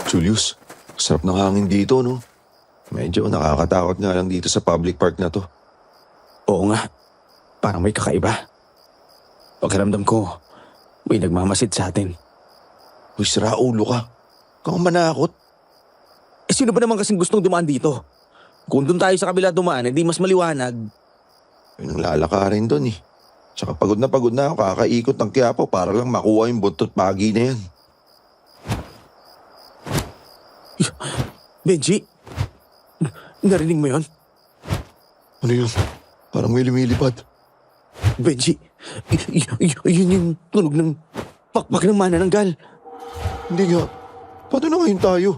F: Julius, sarap ng hangin dito no? Medyo nakakatakot nga lang dito sa public park na to.
E: Oo nga, parang may kakaiba. Pakiramdam ko, may nagmamasid sa atin.
F: Uy, sira ulo ka. Kang manakot.
E: Eh sino ba naman kasing gustong dumaan dito? Kung doon tayo sa kabila dumaan, hindi mas maliwanag.
F: Ay, nang lalakarin doon eh. Tsaka pagod na ako, kakaikot ng Quiapo para lang makuha yung buntot pagi na yan.
E: Benji, narinig mo yon?
F: Ano yun? Parang may lumilipad.
E: Benji, yun yung tunog ng pakpak ng manananggal.
F: Hindi nga. Paano na ngayon tayo?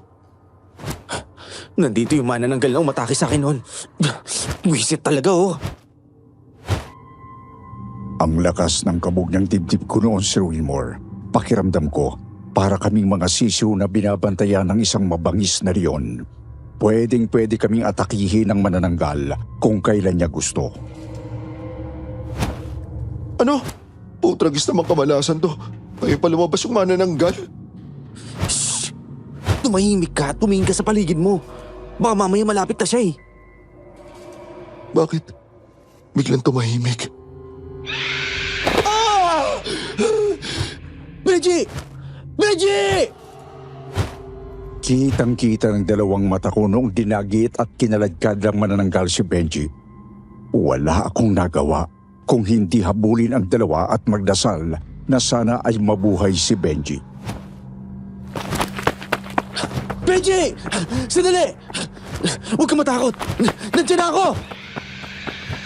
E: Nandito yung manananggal na umatake sa akin noon. Wisit talaga oh.
D: Ang lakas ng kabog ng dibdib ko noon, Sir Wilmore. Pakiramdam ko, para kaming mga sisiw na binabantayan ng isang mabangis na leon. Pwedeng-pwede kaming atakihin ng manananggal kung kailan niya gusto.
F: Ano? Putragis naman kamalasan to. Kayo pa lumabas yung manananggal.
E: Shh! Tumahimik ka, tumingin ka sa paligid mo. Baka mamaya malapit na siya eh.
F: Bakit? Biglang tumahimik. Ah!
E: Benji! Benji!
D: Kitang-kita ng dalawang mata ko noong dinagit at kinaladkad ng manananggal si Benji. Wala akong nagawa kung hindi habulin ang dalawa at magdasal na sana ay mabuhay si Benji.
E: Benji! Sandali! Huwag ka matakot! Nandiyan na ako!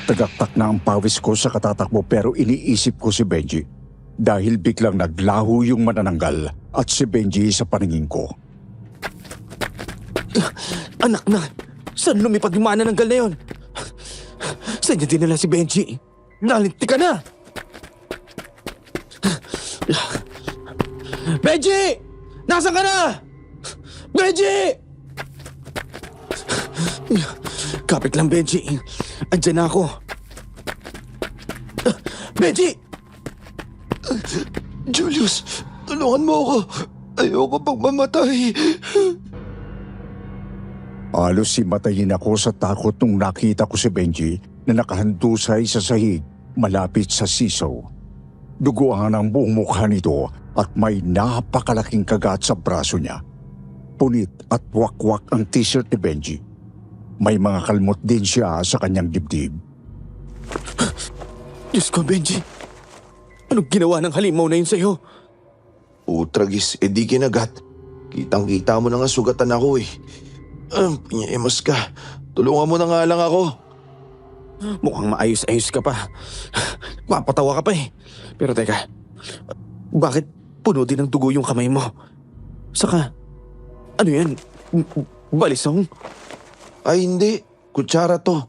D: Tagaktak na ang pawis ko sa katatakbo pero iniisip ko si Benji dahil biglang naglaho yung manananggal at si Benji sa paningin ko.
E: Anak na! Saan lumipad yung manananggal na yun? Saan niya dinala si Benji? Nalinti ka na! Benji! Nasaan ka na? Benji! Kapit lang, Benji. Andyan na ako. Benji!
A: Julius, tulungan mo ako. Ayoko pang mamatay.
D: Halos simatayin ako sa takot nung nakita ko si Benji na nakahandusay sa sahig malapit sa siso. Duguan ang buong mukha nito at may napakalaking kagat sa braso niya. Punit at wakwak ang t-shirt ni Benji. May mga kalmot din siya sa kanyang dibdib.
E: Diyos ko, Benji. Anong ginawa ng halimaw na yun sa'yo?
F: Utragis, edi kinagat. Kitang-kita mo na nga sugatan ako eh. Pinyaemos ka. Tulungan mo na nga lang ako.
E: Mukhang maayos-ayos ka pa. Mapatawa ka pa eh. Pero teka, bakit puno din ng dugo yung kamay mo? Saka, ano yan? Balisong?
F: Ay hindi, kutsara to.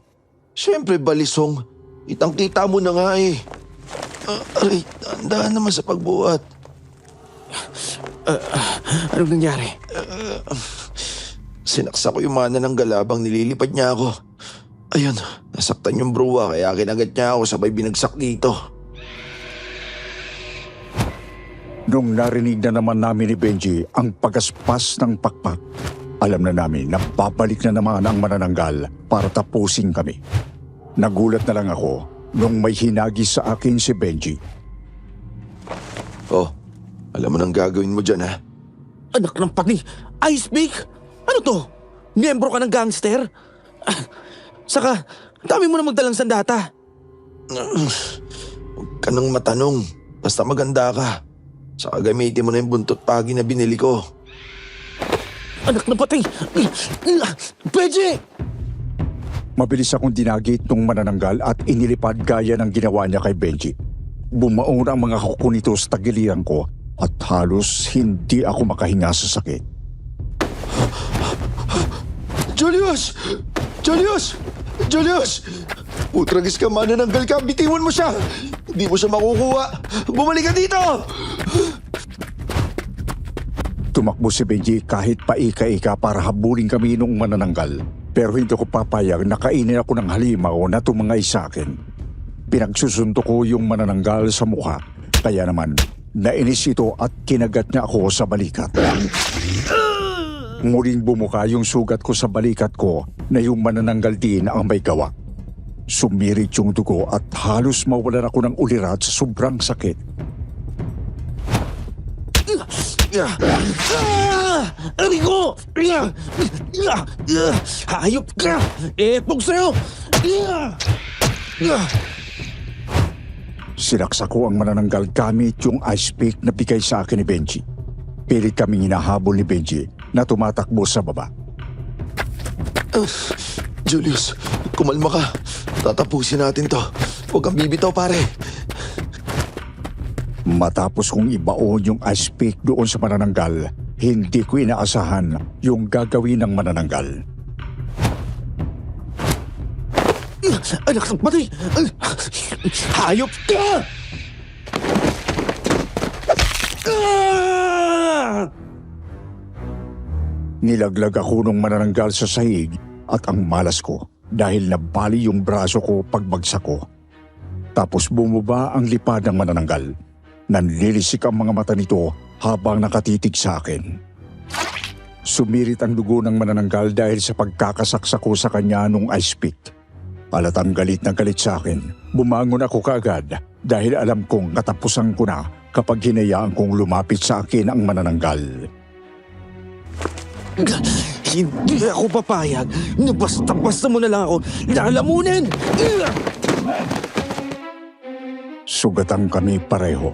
F: Siyempre balisong. Kitang-kita mo na nga eh. Aray, tandaan naman sa pagbuhat.
E: Anong nangyari?
F: Sinaksa ko yung manananggal habang nililipad niya ako. Ayun, nasaktan yung bruwa kaya kinagat niya ako sabay binagsak dito.
D: Nung narinig na naman namin ni Benji ang pagaspas ng pakpak, alam na namin na babalik na naman ang manananggal para tapusin kami. Nagulat na lang ako nung may hinagis sa akin si Benji.
F: Oh, alam mo nang gagawin mo dyan, ha?
E: Anak ng pati, Ice Pick? Ano to? Miyembro ka ng gangster? Saka, dami mo na magdalang sandata.
F: Huwag ka nang matanong. Basta maganda ka. Saka gamitin mo na yung buntot pagi na binili ko.
E: Anak ng pati! Benji!
D: Mabilis akong dinagit nung manananggal at inilipad gaya ng ginawa niya kay Benji. Bumaon ang mga kuko nito sa tagiliran ko at halos hindi ako makahinga sa sakit.
F: Julius! Julius! Julius! Utragis ka, manananggal ka. Bitiwan mo siya! Hindi mo siya makukuha. Bumalik ka dito!
D: Tumakbo si Benji kahit paika-ika para habulin kami nung manananggal. Pero hindi ko papayag na kainin ako ng halimaw na tumangay sa akin. Pinagsusunto ko yung manananggal sa mukha. Kaya naman, nainis ito at kinagat niya ako sa balikat. Muling bumuka yung sugat ko sa balikat ko na yung manananggal din ang may gawa. Sumirit yung dugo at halos mawalan ako ng ulirat sa sobrang sakit.
E: Rico! Hayop ka! Epog sa'yo!
D: Sinaksak ko ang manananggal gamit yung ice pick na bigay sa akin ni Benji. Pilit kaming hinahabol ni Benji na tumatakbo sa baba.
F: Julius, kumalma ka. Tatapusin natin to. Huwag kang bibitaw, pare.
D: Matapos kong ibaon yung ice pick doon sa manananggal, hindi ko inaasahan yung gagawin ng manananggal.
E: Anak ng pati! Hayop ka!
D: Nilaglag ako ng manananggal sa sahig at ang malas ko dahil nabali yung braso ko pagbagsak ko. Tapos bumaba ang lipad ng manananggal. Nanlilisik ang mga mata nito habang nakatitig sa akin. Sumirit ang dugo ng manananggal dahil sa pagkakasaksak ko sa kanya nung ice pick. Halatang galit na galit sa akin. Bumangon ako kaagad dahil alam kong katapusan ko na kapag hinayaan kong lumapit sa akin ang manananggal.
E: Hindi ako papayag na basta-basta mo na lang ako lalamunin!
D: Sugatan kami pareho.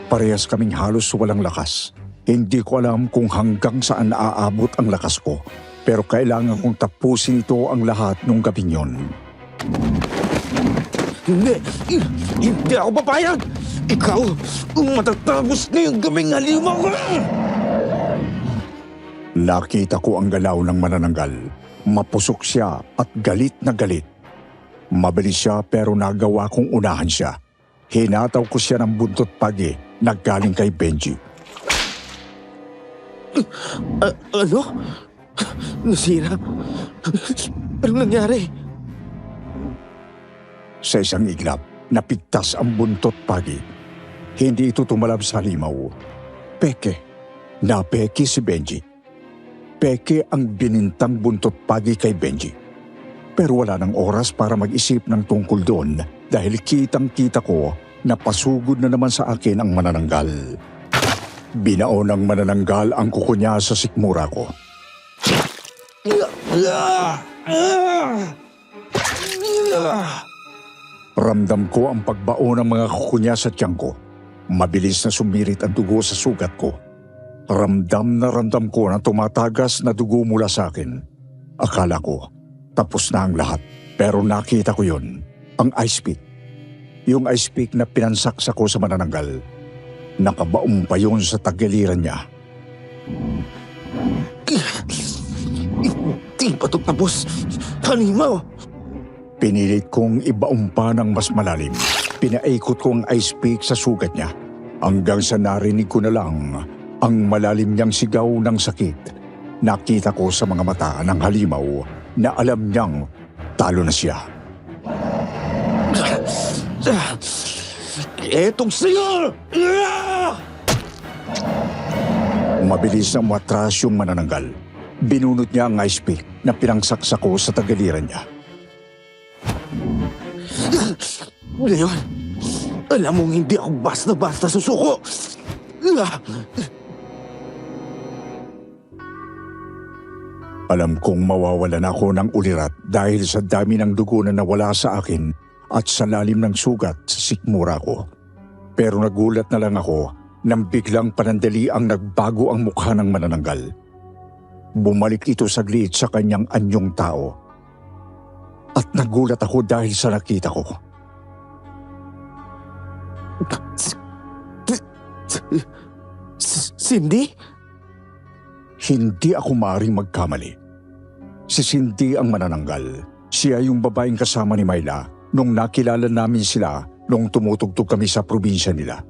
D: Parehas kaming halos walang lakas. Hindi ko alam kung hanggang saan aabot ang lakas ko. Pero kailangan kong tapusin ito ang lahat nung gabing yon.
E: Hindi ako papayag! Ikaw, matatapos na yung gabing halimaw ko!
D: Nakita ko ang galaw ng manananggal. Mapusok siya at galit na galit. Mabilis siya pero nagawa kong unahan siya. Hinataw ko siya ng buntot pagi na galing kay Benji.
E: Ano? Nasira? Anong nangyari?
D: Sa isang iglap, napigtas ang buntot pagi. Hindi ito tumalab sa halimaw. Peke. Napeke si Benji. Peke ang binintang buntot pagi kay Benji. Pero wala nang oras para mag-isip ng tungkol doon dahil kitang-kita ko na pasugod na naman sa akin ang manananggal. Binaon ng manananggal ang kuko niya sa sikmura ko. Ramdam ko ang pagbaon ng mga kuko niya sa tiyan ko. Mabilis na sumirit ang dugo sa sugat ko. Ramdam ko na tumatagas na dugo mula sa akin. Akala ko, tapos na ang lahat. Pero nakita ko yun, ang ice pick. Yung ice pick na pinansaksa ko sa manananggal. Nakabaong pa yun sa tagiliran niya.
E: Di pa ito tapos. Halimaw!
D: Pinilit kong ibaong pa ng mas malalim. Pinaikot ko ang ice pick sa sugat niya. Hanggang sa narinig ko na lang ang malalim niyang sigaw ng sakit. Nakita ko sa mga mata ng halimaw na alam niyang talo na siya.
E: Etong sa'yo!
D: Mabilis na umatras yung manananggal. Binunot niya ang ice pick na pinangsaksak ko sa tagaliran niya.
A: Leon, alam mong hindi ako basta-basta susuko.
D: Alam kong mawawalan ako ng ulirat dahil sa dami ng dugo na nawala sa akin at sa lalim ng sugat sa sikmura ko. Pero nagulat na lang ako nang biglang panandali ang nagbago ang mukha ng manananggal. Bumalik ito saglit sa kanyang anyong tao. At nagulat ako dahil sa nakita ko.
A: Cindy?
D: Hindi ako maaaring magkamali. Si Cindy ang manananggal. Siya yung babaeng kasama ni Myla nung nakilala namin sila nung tumutugtog kami sa probinsya nila.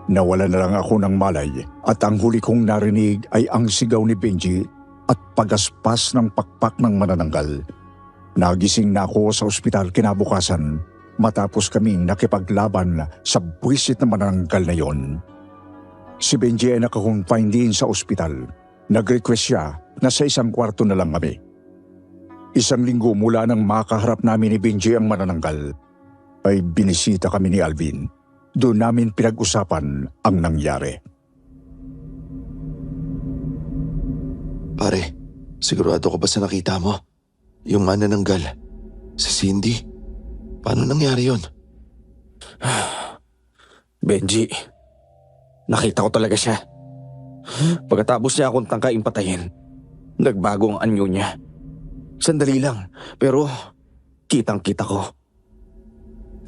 D: Nawala na lang ako ng malay at ang huli kong narinig ay ang sigaw ni Benji at pagaspas ng pakpak ng manananggal. Nagising na ako sa ospital kinabukasan matapos kaming nakipaglaban sa buwisit na manananggal na yon. Si Benji ay nakakonfine din sa ospital. Nag-request siya na sa isang kwarto na lang kami. 1 linggo mula nang makaharap namin ni Benji ang manananggal, ay binisita kami ni Alvin. Doon namin pinag-usapan ang nangyari.
F: Pare, sigurado ka ba sa nakita mo? Yung manananggal, si Cindy? Paano nangyari yon?
A: Benji, nakita ko talaga siya. Pagkatapos niya akong tangkain patayin, nagbago ang anyo niya. Sandali lang, pero kitang-kita ko.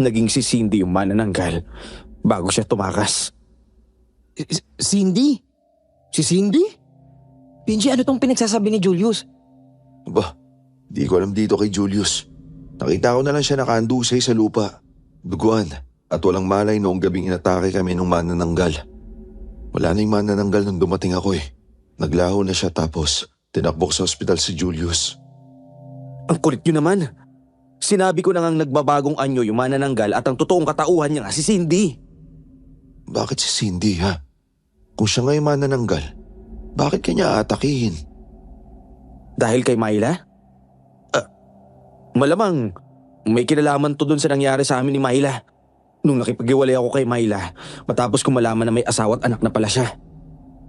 A: Naging si Cindy yung manananggal bago siya tumakas.
G: Cindy? Si Cindy? Benji, ano tong pinagsasabi ni Julius?
F: Ba, di ko alam dito kay Julius. Nakita ko na lang siya nakaandusay sa lupa, duguan, at walang malay noong gabing inatake kami ng manananggal. Wala na yung manananggal nung dumating ako eh. Naglaho na siya tapos tinakbo sa ospital si Julius.
A: Ang kulit niyo naman. Sinabi ko na ngang nagbabagong anyo yung manananggal at ang totoong katauhan niya nga si Cindy.
F: Bakit si Cindy ha? Kung siya nga yung manananggal, bakit kanya atakihin?
A: Dahil kay Myla? Malamang may kinalaman to dun sa nangyari sa amin ni Myla. Nung nakipag-iwalay ako kay Myla, matapos ko malaman na may asawa at anak na pala siya.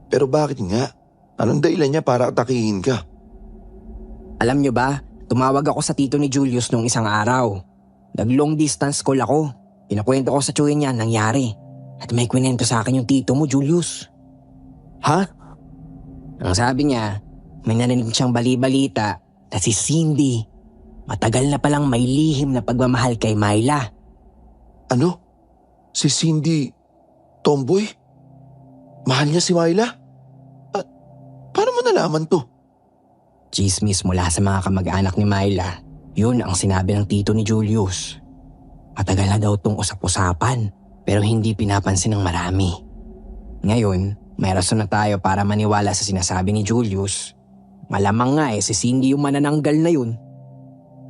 F: Pero bakit nga? Anong dahilan niya para atakihin ka?
G: Alam nyo ba, tumawag ako sa tito ni Julius nung isang araw. Nag-long distance call ako. Pinakwento ko sa tsuhin niya ang nangyari. At may kwento sa akin yung tito mo, Julius.
A: Ha?
G: Ang sabi niya, may narinig siyang bali-balita na si Cindy matagal na palang may lihim na pagmamahal kay Myla.
F: Ano? Si Cindy, tomboy? Mahal niya si Myla? At paano mo nalaman to?
G: Chismis mula sa mga kamag-anak ni Myla. Yun ang sinabi ng tito ni Julius. Matagal na daw tong usap-usapan pero hindi pinapansin ng marami. Ngayon, may rason na tayo para maniwala sa sinasabi ni Julius. Malamang nga si Cindy yung manananggal na yun.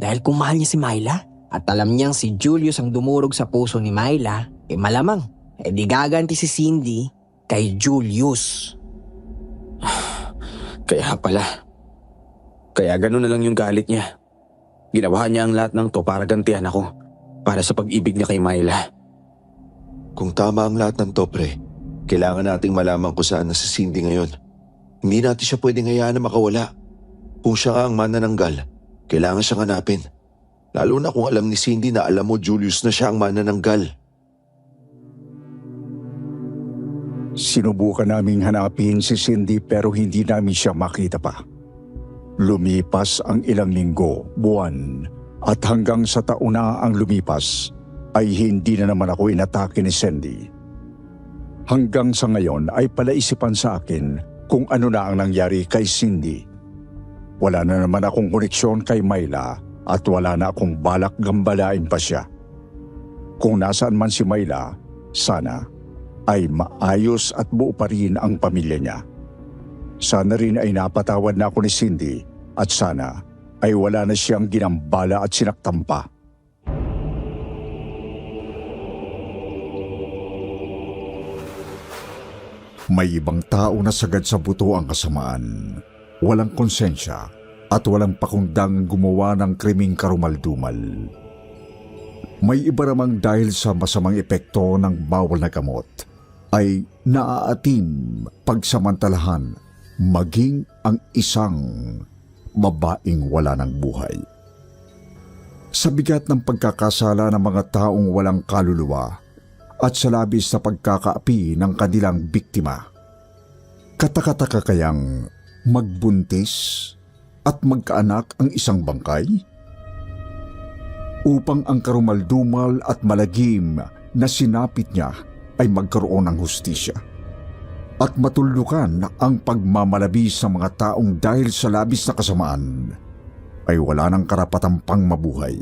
G: Dahil kung mahal niya si Myla at alam niyang si Julius ang dumurog sa puso ni Myla, malamang di gaganti si Cindy kay Julius.
A: Kaya pala. Kaya gano'n na lang yung galit niya. Ginawa niya ang lahat ng to para gantihan ako. Para sa pag-ibig niya kay Myla.
F: Kung tama ang lahat ng to, pre, kailangan nating malaman kung saan na si Cindy ngayon. Hindi natin siya pwedeng hayaan na makawala. Kung siya nga ang manananggal, kailangan siyang hanapin. Lalo na kung alam ni Cindy na alam mo, Julius, na siya ang manananggal.
D: Sinubukan naming hanapin si Cindy pero hindi namin siya makita pa. Lumipas ang ilang linggo, buwan, at hanggang sa taon na ang lumipas, ay hindi na naman ako inatake ni Cindy. Hanggang sa ngayon ay palaisipan sa akin kung ano na ang nangyari kay Cindy. Wala na naman akong koneksyon kay Myla at wala na akong balak gambalain pa siya. Kung nasaan man si Myla, sana ay maayos at buo pa rin ang pamilya niya. Sana rin ay napatawad na ako ni Cindy at sana ay wala na siyang ginambala at sinaktan pa. May ibang tao na sagad sa buto ang kasamaan, walang konsensya at walang pakundang gumawa ng krimeng karumaldumal. May iba namang dahil sa masamang epekto ng bawal na gamot ay naaatim pagsamantalahan maging ang isang babaeng wala ng buhay. Sa bigat ng pagkakasala ng mga taong walang kaluluwa at sa labis na pagkakaapi ng kanilang biktima, katakataka kayang magbuntis at magkaanak ang isang bangkay? Upang ang karumaldumal at malagim na sinapit niya ay magkaroon ng hustisya at matulukan ang pagmamalabis sa mga taong dahil sa labis na kasamaan ay wala ng karapatang pang mabuhay.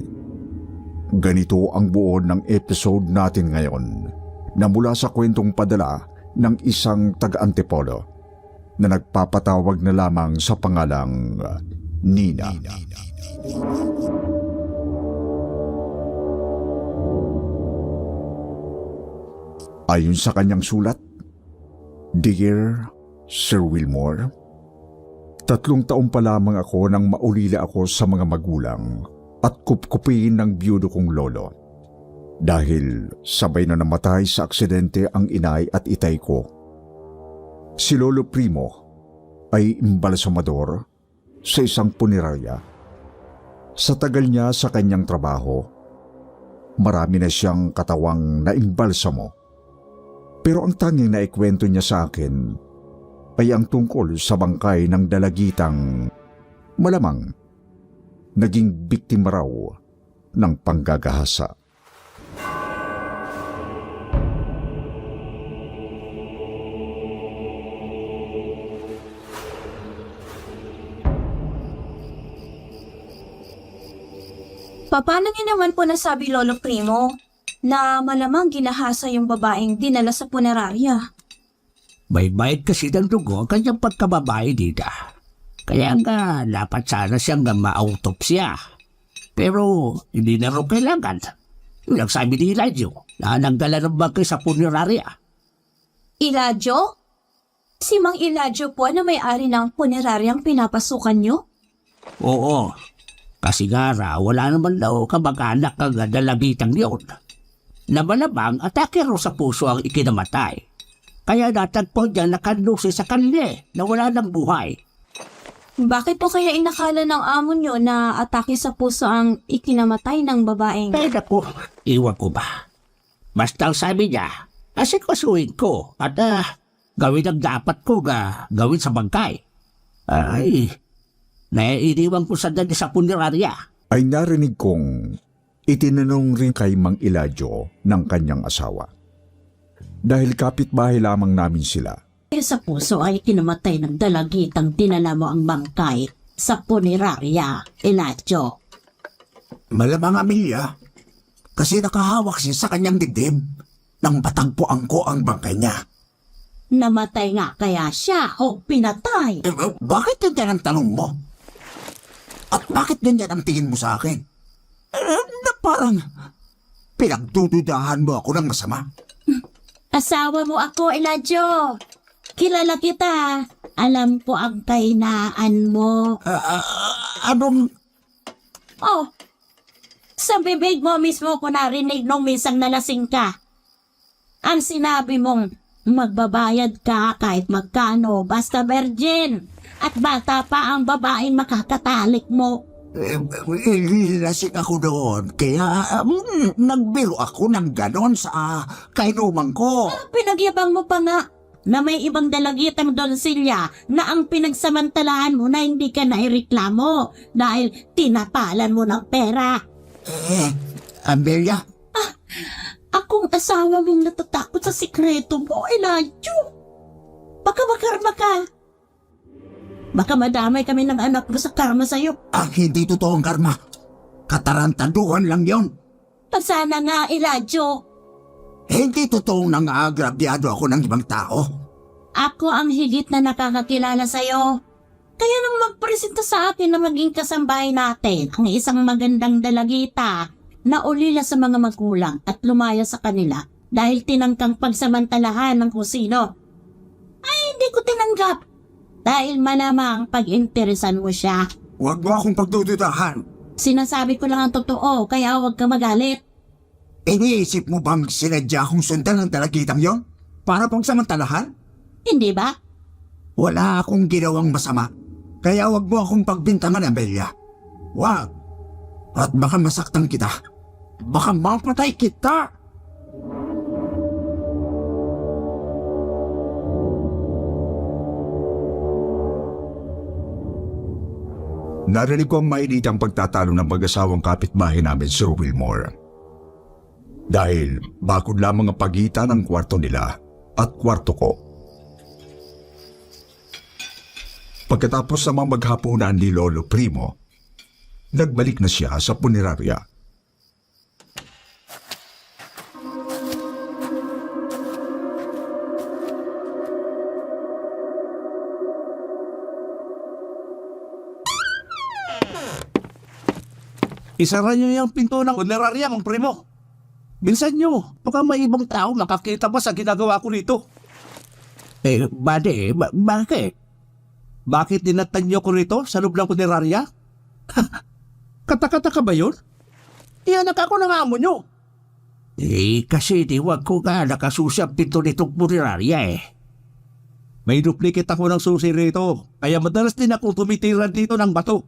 D: Ganito ang buod ng episode natin ngayon na mula sa kwentong padala ng isang taga-Antipolo na nagpapatawag na lamang sa pangalang Nina. Ayon sa kanyang sulat, Dear Sir Wilmore, 3 taon pa lamang ako nang maulila ako sa mga magulang at kupkupin ng biyudo kong lolo. Dahil sabay na namatay sa aksidente ang inay at itay ko. Si Lolo Primo ay imbalsamador sa isang punerarya. Sa tagal niya sa kanyang trabaho, marami na siyang katawang naimbalsamo. Pero ang tanging naikwento niya sa akin ay ang tungkol sa bangkay ng dalagitang malamang naging biktima raw ng panggagahasa.
J: Paano niyo naman po nasabi, Lolo Primo, na malamang ginahasa yung babaeng dinala sa punerarya?
K: May bayad kasi ng dugo ang kanyang pagkababae dita. Kaya nga dapat sana siyang ma-autopsya. Pero hindi na rin kailangan. Yung nagsabi ni Elijah na nagdala ng bangkay sa punerarya.
J: Elijah? Si Mang Elijah po na may-ari ng puneraryang pinapasukan niyo?
K: Oo. Kasi nga wala naman daw kamag-anak ang dalagitang yun. Na malamang atake raw sa puso ang ikinamatay. Kaya natagpo dyan nakalusi sa kanila na wala ng buhay.
J: Bakit po kaya inakala ng amo niyo na atake sa puso ang ikinamatay ng babaeng?
K: Ay naku, iwan ko ba? Basta ang sabi niya, asikasuhin ko at gawin ang dapat ko gawin sa bangkay. Ay, naiiniwan ko sa dali sa punerarya.
D: Ay narinig kong itinanong rin kay Mang Elijah ng kanyang asawa. Dahil kapitbahay lamang namin sila.
L: Sa puso ay kinamatay ng dalagitang dinala mo ang bangkay sa punerarya, Elijah.
K: Malamang Amelia, kasi nakahawak siya sa kanyang dibdib nang matagpuan ko ang bangkay niya.
L: Namatay nga kaya siya o pinatay?
K: Bakit ganyan ang tanong mo? At bakit ganyan ang tingin mo sa akin? Na parang pinagdududahan mo ako ng masama.
L: Asawa mo ako, Elijah. Kilala kita. Alam ko ang kahinaan mo.
K: Anong...
L: Oh, sa bibig mo mismo ko narinig nung minsan nalasing ka. Ang sinabi mong magbabayad ka kahit magkano basta virgin at bata pa ang babaeng makakatalik mo.
K: Lasing ako doon, kaya nagbiro ako ng ganon sa kainuman ko.
L: Pinagyabang mo pa nga na may ibang dalagitang donsilya na ang pinagsamantalahan mo na hindi ka naireklamo dahil tinapalan mo ng pera.
K: Amelia?
L: Akong asawa mong natatakot sa sikreto mo, Elijah. Baka makarma ka. Baka madamay kami ng anak mo sa karma sa'yo.
K: Ang hindi totoong karma. Katarantaduhan lang yon.
L: Sana nga, Elijah.
K: Hindi totoong nang-aagrabyado ako ng ibang tao.
L: Ako ang higit na nakakakilala sa'yo. Kaya nang magpresenta sa akin na maging kasambahay natin ang isang magandang dalagita na ulila sa mga magulang at lumaya sa kanila dahil tinangkang pagsamantalahan ng kung sino. hindi ko tinanggap. Dahil malamang pag-interesan mo siya.
K: Huwag mo akong pagdududahan.
L: Sinasabi ko lang ang totoo, kaya huwag ka magalit.
K: Iniisip mo bang sinadya akong sundan ng dalagitang yon? Para pang samantalahan?
L: Hindi ba?
K: Wala akong ginawang masama. Kaya huwag mo akong pagbintangan, Amelia. Huwag. At baka masaktan kita. Baka mapatay kita.
D: Narinig ko ang mainitang pagtatalo ng mag-asawang kapitbahay namin, Sir Wilmore. Dahil bakod lamang ang pagitan ng kwarto nila at kwarto ko. Pagkatapos namang maghapunan ni Lolo Primo, nagbalik na siya sa punerarya.
K: Isara niyo yung pinto ng punerarya, Mang Primo. Bilisan niyo, baka may ibang tao makakita pa sa ginagawa ko rito. Bade, bakit? Bakit dinatan niyo ko rito sa loob ng punerarya? Kata-kata ka ba yun? Iyanak ako ng amo niyo. Kasi wag ko nga nakasusi ang pinto nitong punerarya May duplicate ako ng susi rito, kaya madalas din ako tumitiran dito ng bato.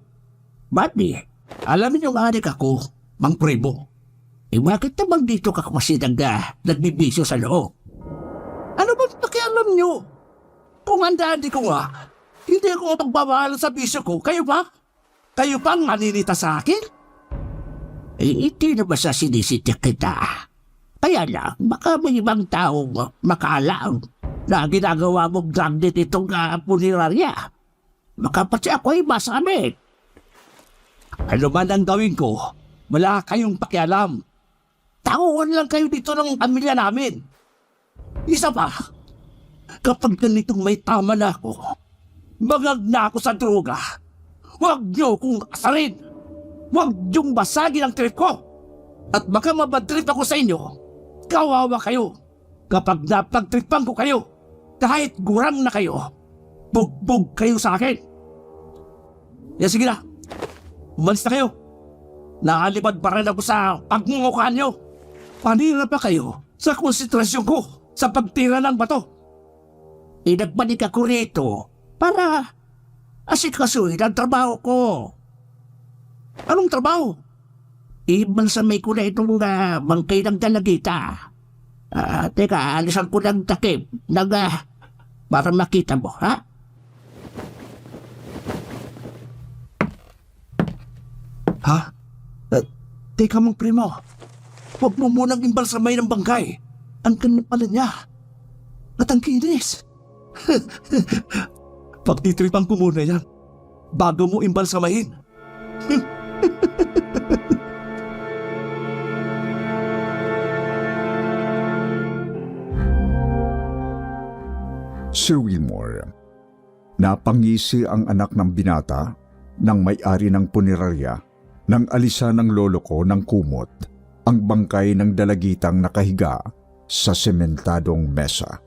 K: Bade, alam niyo nga adik ako, Mang Primo. Bakit naman dito ka kasi nagbibisyo sa loob? Ano bang pakialam niyo? Kung handaan di ko nga, hindi ako magbabahala sa bisyo ko. Kayo ba? Kayo bang maninita sa akin? Hindi na ba sa sinisitik kita? Kaya lang, baka may ibang taong makaalam na ginagawa mong dragnet itong punerarya. Baka pati ako ay masamit. Ano man ang gawin ko, wala kayong pakialam. Tauhan lang kayo dito ng pamilya namin. Isa pa, kapag ganitong may tama na ako, magag na ako sa droga, huwag niyo kong asarin. Huwag niyong basagin ang trip ko. At baka mabadtrip ako sa inyo, kawawa kayo. Kapag napagtripan ko kayo, kahit gurang na kayo, bugbog kayo sa akin. Sige na. Umalis na kayo. Nakalipad pa rin ako sa pagmumukhaan nyo. Panira pa kayo sa konsentrasyon ko sa pagtira ng bato. Nagbalik ako rito para asikasuhin ang trabaho ko. Anong trabaho? Ibalsamay ko na itong bangkay ng dalagita. Teka, alisan ko ng takip para makita mo, ha? Ha? Teka, Mang Primo. Huwag mo munang imbalsamay ng bangkay. Ang ganda pala niya. At ang kinis. Pagtitripan ko muna yan bago mo imbalsamahin.
D: Sir Wilmore, napangisi ang anak ng binata ng may-ari ng punerarya nang alisan ng lolo ko ng kumot ang bangkay ng dalagitang nakahiga sa sementadong mesa.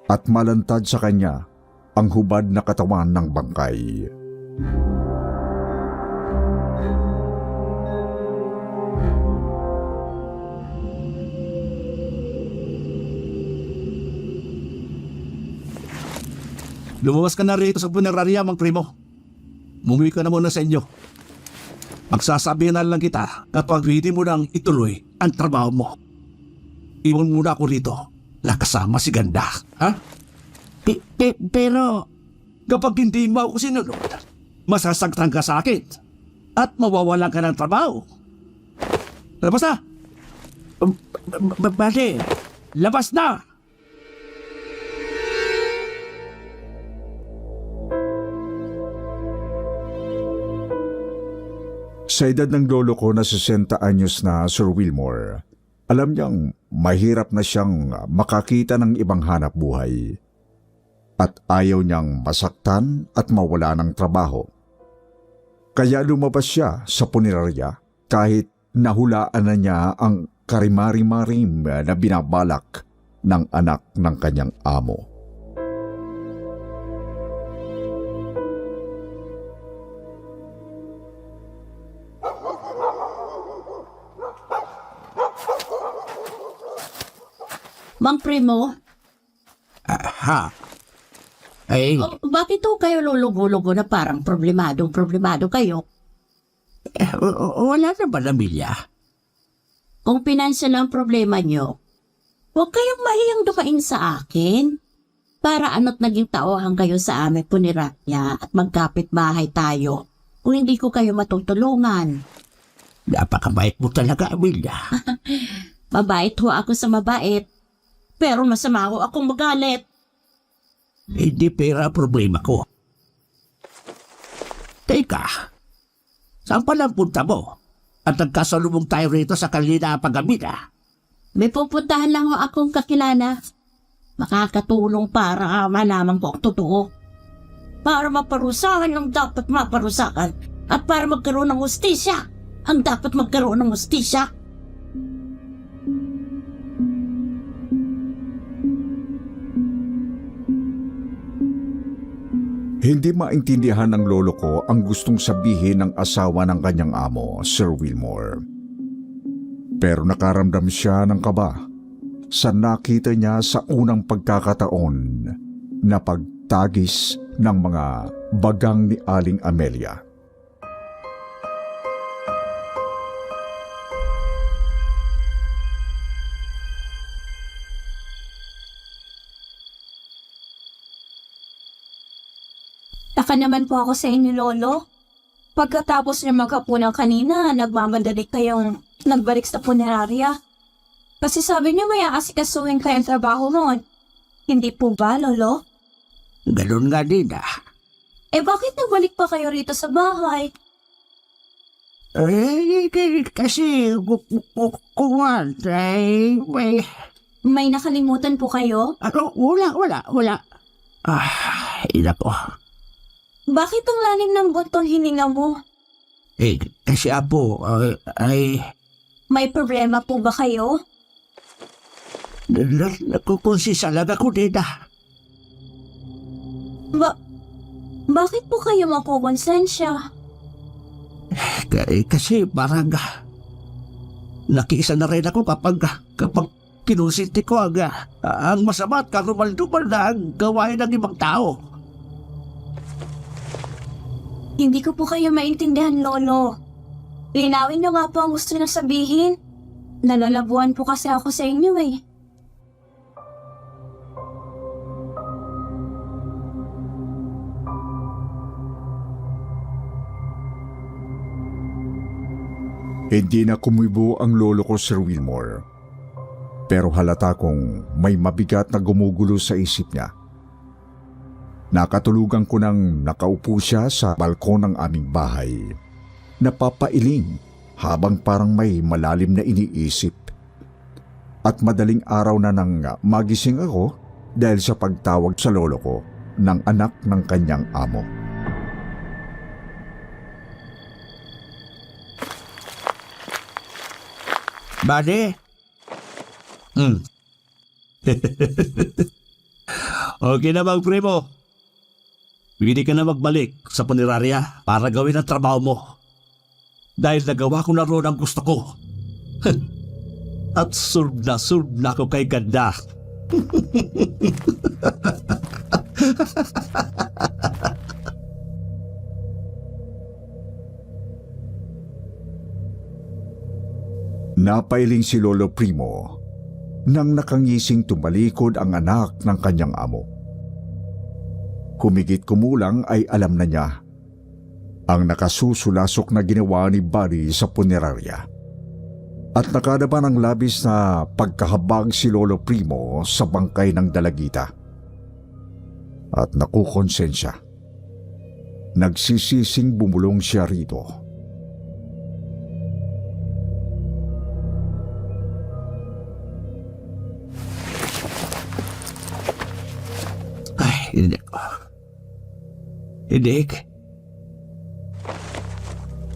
D: At malantad sa kanya ang hubad na katawan ng bangkay.
K: Lumawas ka na rito sa punerarya, Mang Primo. Mumuwi ka na muna sa inyo. Magsasabihan na lang kita kapag hindi mo nang ituloy ang trabaho mo. Iwan muna ako rito na kasama si Ganda, ha? Pero kapag hindi mo ako sinunod, masasagtan ka sa akin at mawawalan ka ng trabaho. Labas na! Bale, labas na!
D: Sa edad ng lolo ko na 60 anyos na, Sir Wilmore, alam niyang mahirap na siyang makakita ng ibang hanap buhay. At ayaw niyang masaktan at mawala ng trabaho. Kaya lumabas siya sa punerarya kahit nahulaan na niya ang karimari-marim na binabalak ng anak ng kanyang amo.
L: Mang Primo,
K: Ha? Ay,
L: bakit ho kayo lulugo-lugo na parang problemado kayo?
K: wala na ba na Milya?
L: Kung pinansyal ang problema nyo, huwag kayong mahiyang dumain sa akin. Para ano't naging tauhan kayo sa aming punerarya at magkapit bahay tayo kung hindi ko kayo matutulungan.
K: Napakabait mo talaga, Milya.
L: Mabait ho ako sa mabait, pero masama ho akong magalit.
K: Hindi pera ang problema ko. Teka, saan pala ang punta mo? At nagkasalubong tayo rito sa kanina paggabi na.
L: May pupuntahan lang ho akong kakilala. Makakatulong para malaman ko ang totoo. Para maparusahan ang dapat maparusahan. At para magkaroon ng hustisya, ang dapat magkaroon ng hustisya.
D: Hindi maintindihan ng lolo ko ang gustong sabihin ng asawa ng kanyang amo, Sir Wilmore. Pero nakaramdam siya ng kaba sa nakita niya sa unang pagkakataon na pagtagis ng mga bagang ni Aling Amelia.
J: Taka naman po ako sa inyo, Lolo. Pagkatapos niya maghapunan kanina, nagmamadali kayong nagbalik sa punerarya. Kasi sabi niyo may aasikasuhin kayong trabaho noon. Hindi po ba, Lolo?
K: Ganun nga din
J: Bakit nagbalik pa kayo rito sa bahay?
K: Kasi kuwan ay may...
J: May nakalimutan po kayo?
K: Wala. Inako.
J: Bakit ang lalim ng butong hininga mo?
K: Kasi Apo, ay...
J: May problema po ba kayo?
K: Nakukonsisalag ako din
J: Bakit po kayo makukonsensya?
K: Kasi parang... Nakiisa na rin ako kapag kinusiti ko ang masama at karumal-dumal na ang gawain ng ibang tao.
J: Hindi ko po kayo maintindihan, Lolo. Linawin niyo nga po ang gusto niyo sabihin. Nalalabuan po kasi ako sa inyo
D: Hindi na kumibo ang lolo ko, Sir Wilmore. Pero halata kong may mabigat na gumugulo sa isip niya. Nakatulugan ko nang nakaupo siya sa balkon ng aming bahay. Napapailing habang parang may malalim na iniisip. At madaling araw na nang magising ako dahil sa pagtawag sa lolo ko ng anak ng kanyang amo.
K: Bade? Okay na bang primo? Pwede ka na magbalik sa punerarya para gawin ang trabaho mo. Dahil nagawa ko na roon ang gusto ko. At surb na ako kay ganda.
D: Napailing si Lolo Primo nang nakangising tumalikod ang anak ng kanyang amo. Kumigit kumulang ay alam na niya ang nakasusulasok na ginawa ni Buddy sa punerarya. At nakadaba ng labis na pagkahabag si Lolo Primo sa bangkay ng dalagita. At nakukonsensya. Nagsisising bumulong siya rito.
K: Hindi.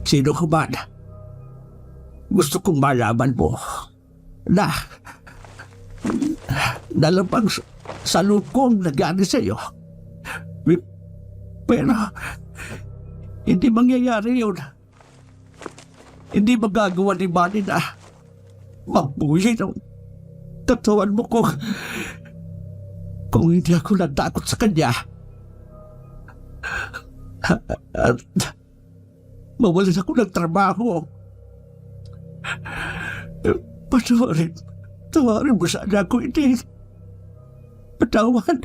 K: Sino ko ba? Gusto kong malaman mo na dalapang sa loob kong nagani sa iyo. Pero hindi mangyayari yun. Hindi magagawa ni Manny na magpusin tatawan mo kung hindi ako natakot sa kanya. At mawalan ako ng trabaho. Patawarin mo sana ako, hindi. Patawan.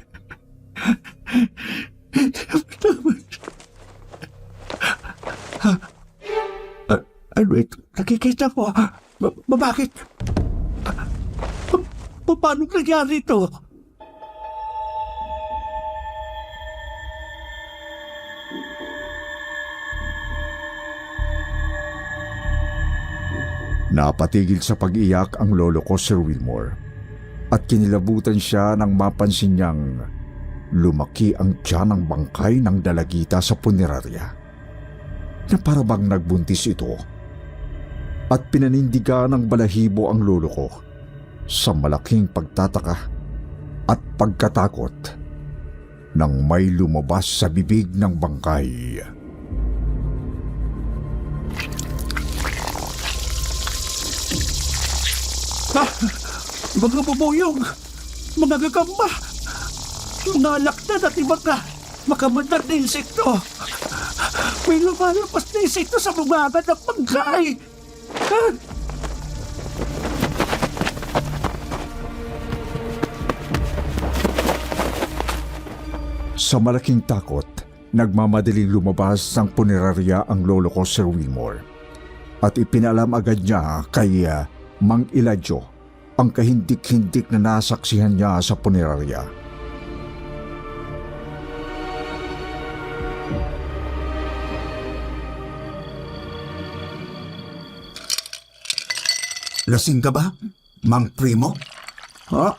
K: Ano ito? Nakikita ko. Bakit? Paano nangyari ito?
D: Napatigil sa pag-iyak ang lolo ko, Sir Wilmore, at kinilabutan siya nang mapansin niyang lumaki ang tiyan ng bangkay ng dalagita sa punerarya, na parabang nagbuntis ito, at pinanindigan ng balahibo ang lolo ko sa malaking pagtataka at pagkatakot nang may lumabas sa bibig ng bangkay.
K: Mga bubuyong, mga gagamba, nalakdan at ibang makamandag na insekto. May lumalabas na insekto sa bunganga ng bangkay.
D: Sa malaking takot, nagmamadaling lumabas ng punerarya ang lolo ko, Sir Wilmore, at ipinalam agad niya kay Mang Eladio ang kahindik-hindik na nasaksihan niya sa punerarya.
M: Lasing ka ba, Mang Primo?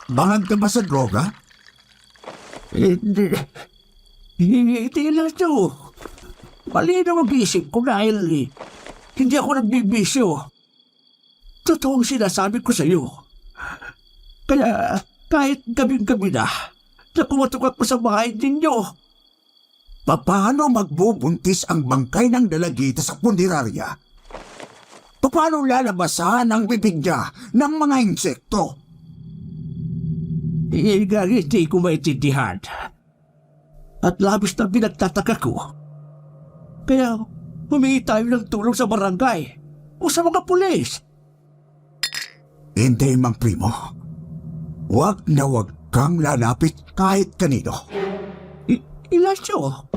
M: Bangag ka ba sa droga?
K: Hindi lang ito. Mali na mag-isip ko dahil hindi ako nagbibisyo. Totoong sinasabi ko sa iyo. Kaya kahit gabing-gabi na kumatok ako sa bahay ninyo.
M: Paano magbubuntis ang bangkay ng dalagita sa punerarya? Paano lalabasan ang bibig niya ng mga insekto?
K: Hindi ko maintindihan. At labis na pinagtataka ko. Kaya humingi tayo ng tulong sa barangay o sa mga pulis.
M: Hindi, Mang Primo. Huwag na huwag kang lalapit kahit kanino.
K: Eladio?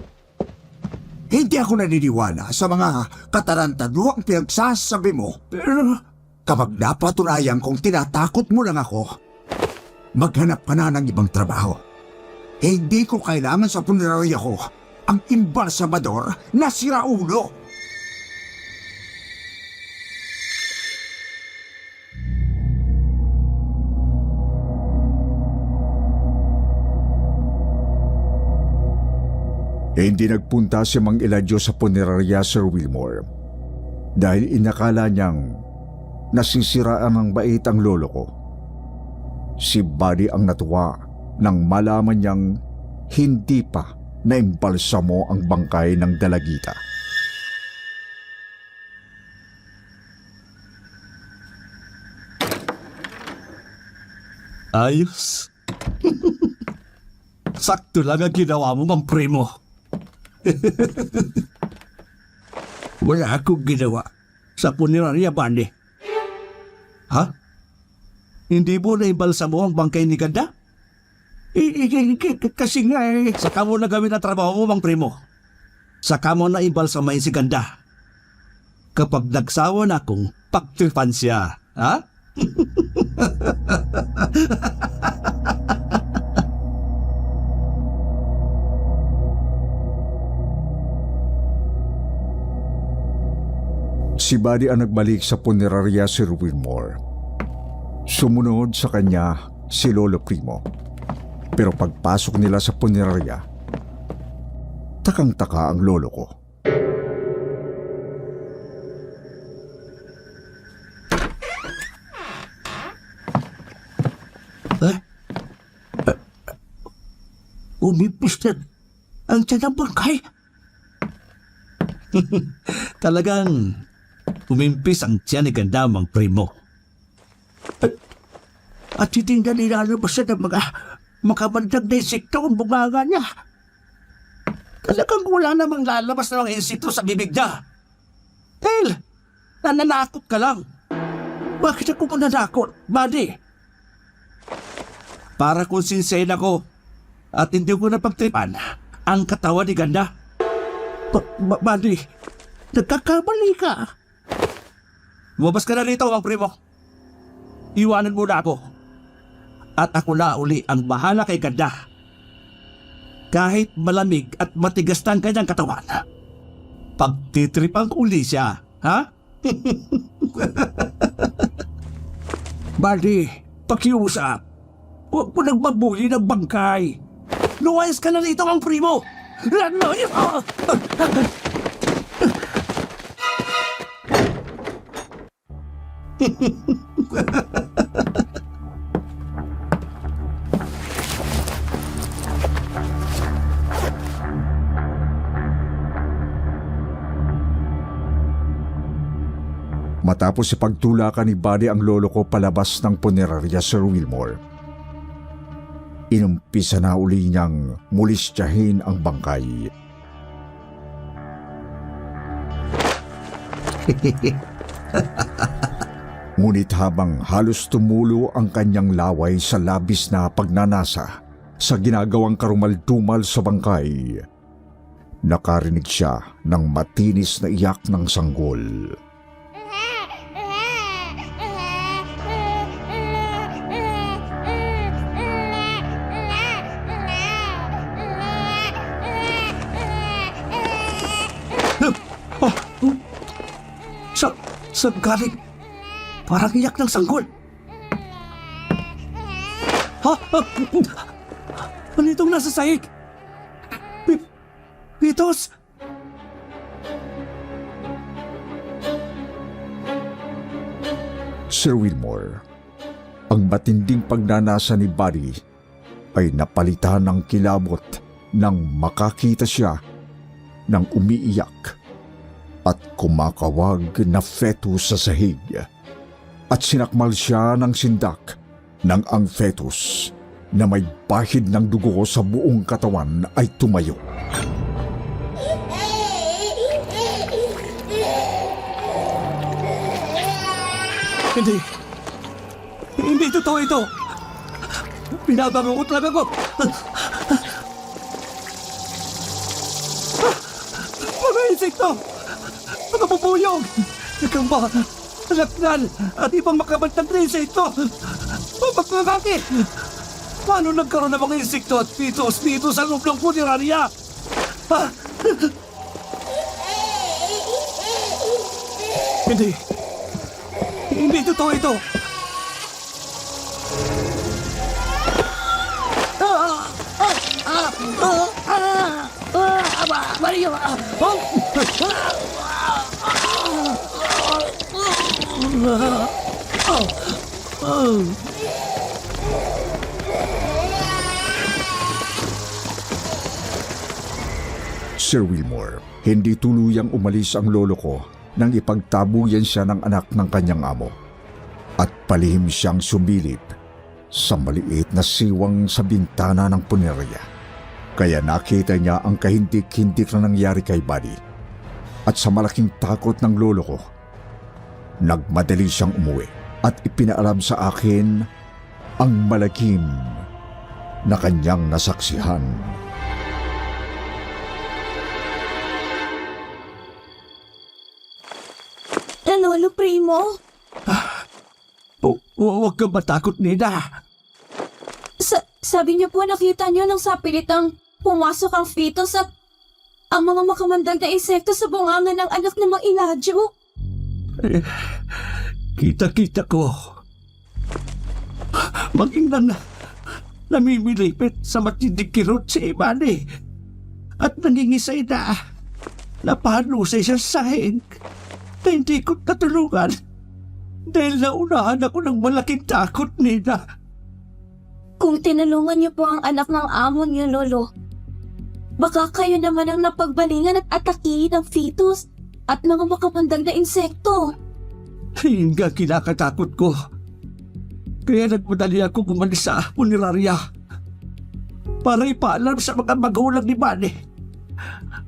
M: Hindi ako naniniwala sa mga katarantaduang pinagsasabi mo.
K: Pero
M: kapag napatunayan kong tinatakot mo lang ako, maghanap ka na ng ibang trabaho. Hindi ko kailangan sa punerarya ko ang imbalsamador na siraulo.
D: Hindi nagpunta si Mang Eladio sa punerarya, Sir Wilmore, dahil inakala niyang nasisiraan ng bait ang lolo ko. Si Buddy ang natuwa nang malaman niyang hindi pa naimbalsamo ang bangkay ng dalagita.
K: ayos. Sakto lang ang ginawa mo, Mang Primo. Wala akong ginawa sa punerarya, Bande. Ha? Hindi mo na imbalsamo ang bangkay ni Ganda? Kasi nga saka mo na gawin ang trabaho mo, Mang Primo. Saka mo na imbalsamahin si Ganda. Kapag nagsawa na akong pagtipan siya, ha?
D: Si Buddy ang nagbalik sa punerarya, Sir Wilmore. Sumunod sa kanya si Lolo Primo. Pero pagpasok nila sa punerarya, takang-taka ang lolo ko.
K: Umipis na ang tiyan ng bangkay. Talagang umimpis ang tiyan ni Ganda, Mang Primo. At hindi na nilalabas siya ng mga makamandag na insekto ang bunganga niya. Talagang wala namang lalabas na mga insekto sa bibig niya. Hell, nananakot ka lang. Bakit ako mananakot, buddy? Para kung sinsen ako at hindi ko napagtripan ang katawan ni Ganda. Buddy, nagkakamali ka. Lumabas ka na rito, ang primo. Iwanan mo na ako. At ako na uli ang bahala kay Ganda. Kahit malamig at matigas na ang kanyang katawan, pagtitripan ko uli siya, ha? Buddy, pakiusap. Huwag mo nang magbuli ng bangkay. Luwayas ka na rito, ang primo.
D: Matapos ipagtulakan ni Buddy ang lolo ko palabas ng punerarya, Sir Wilmore, inumpisa na uli niyang mulisyahin ang bangkay. Ngunit habang halos tumulo ang kanyang laway sa labis na pagnanasa sa ginagawang karumaldumal sa bangkay, nakarinig siya ng matinis na iyak ng sanggol.
K: Saan galing? Parang iyak ng sanggol. Ha? Ano itong nasa sahig? Pitos?
D: Sir Wilmore, ang matinding pagnanasa ni Buddy ay napalitan ng kilabot nang makakita siya ng umiiyak at kumakawag na fetus sa sahig, at sinakmal siya ng sindak nang ang fetus na may bahid ng dugo sa buong katawan ay tumayo.
K: Hindi totoo ito. Binabango ko talaga ko. Mga insekto! Mga pupuyog! Nagkamba, alaknan, at ibang makabantang na insekto! Bakit? Paano nagkaroon ng mga insekto at pitos dito sa loob ng punerarya? Ha? Hindi totoo ito!
D: Sir Wilmore, hindi tuluyang umalis ang lolo ko nang ipagtabuyan siya ng anak ng kanyang amo, at palihim siyang sumilip sa maliit na siwang sa bintana ng punerarya. Kaya nakita niya ang kahindik-hindik na nangyari kay Buddy, at sa malaking takot ng lolo ko, nagmadali siyang umuwi at ipinaalam sa akin ang malagim na kanyang nasaksihan.
J: Lolo Primo?
K: Huwag kang matakot, Nina.
J: Sabi niyo po nakita niyo nang sapilitang pumasok ang fetus at ang mga makamandag na insekto sa bunganga ng anak ng Mang Elijah.
K: Kita-kita ko. Maging namimilipit sa matinding kirot si Imani at nangingisay na napahanusay siya sa sahig na hindi ko natulungan dahil naunahan ako ng malaking takot, Nina.
J: Kung tinulungan niyo po ang anak ng amo niyo, Lolo, baka kayo naman ang napagbalingan at atakihin ng fetus at mga makamandag na insekto.
K: Yun nga kinakatakot ko. Kaya nagmadali ako umalis sa punerarya para ipaalam sa mga magulang ni Manny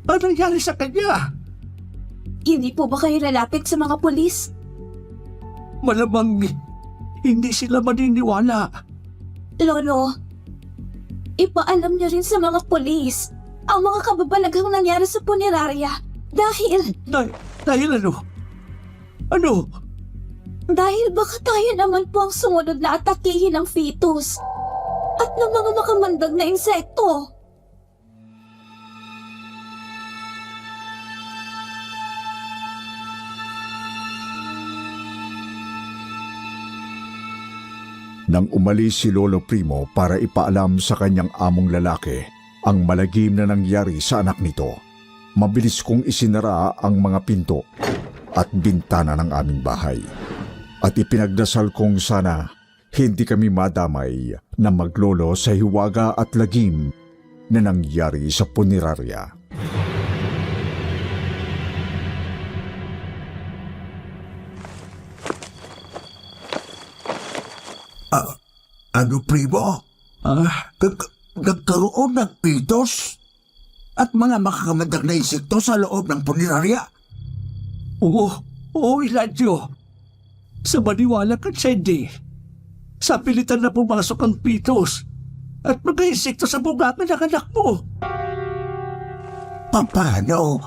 K: ang nangyari sa kanya.
J: Hindi po ba kayo lalapit sa mga pulis?
K: Malamang hindi sila maniniwala.
J: Lolo, ipaalam niyo rin sa mga pulis ang mga kababalaghang nangyari sa punerarya dahil...
K: Dahil ano? Ano?
J: Dahil baka tayo naman po ang sumunod na atakihin ng fetus at ng mga makamandag na insekto.
D: Nang umalis si Lolo Primo para ipaalam sa kanyang among lalaki ang malagim na nangyari sa anak nito, mabilis kong isinara ang mga pinto at bintana ng aming bahay. At ipinagdasal kong sana hindi kami madamay na maglolo sa hiwaga at lagim na nangyari sa punerarya.
M: Ano, Primo? Nagkaroon ng pitos at mga makakamandag na insekto sa loob ng punerarya?
K: Oo, Eladio. Sa maniwala ka, Sandy. Sa pilitan na pumasok ang pitos at mga insekto sa bunga ng anak mo.
M: Paano?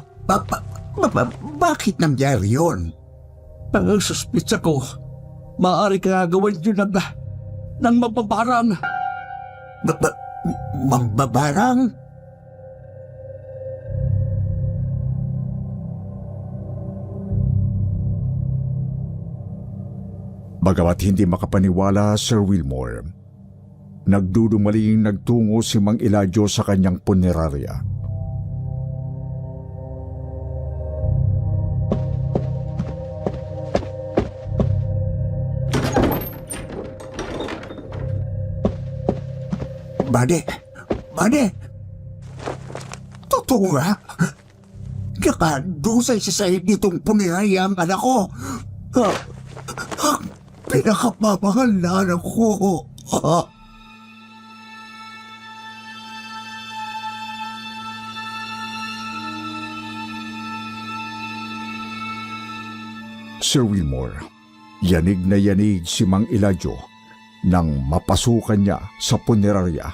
M: Bakit nangyari yun?
K: Ang suspitsa ko, maaari kagawin yun ng mababarang.
M: Mambabarang?
D: Bagamat hindi makapaniwala, Sir Wilmore, nagdudumaling nagtungo si Mang Eladio sa kanyang punerarya.
M: Bade! Totoo nga? Nakadusay sa sahig nitong punerarya ang anak ko. Pinakamamahal na anak ko.
D: Sir Wilmore, yanig na yanig si Mang Eladio nang mapasukan niya sa punerarya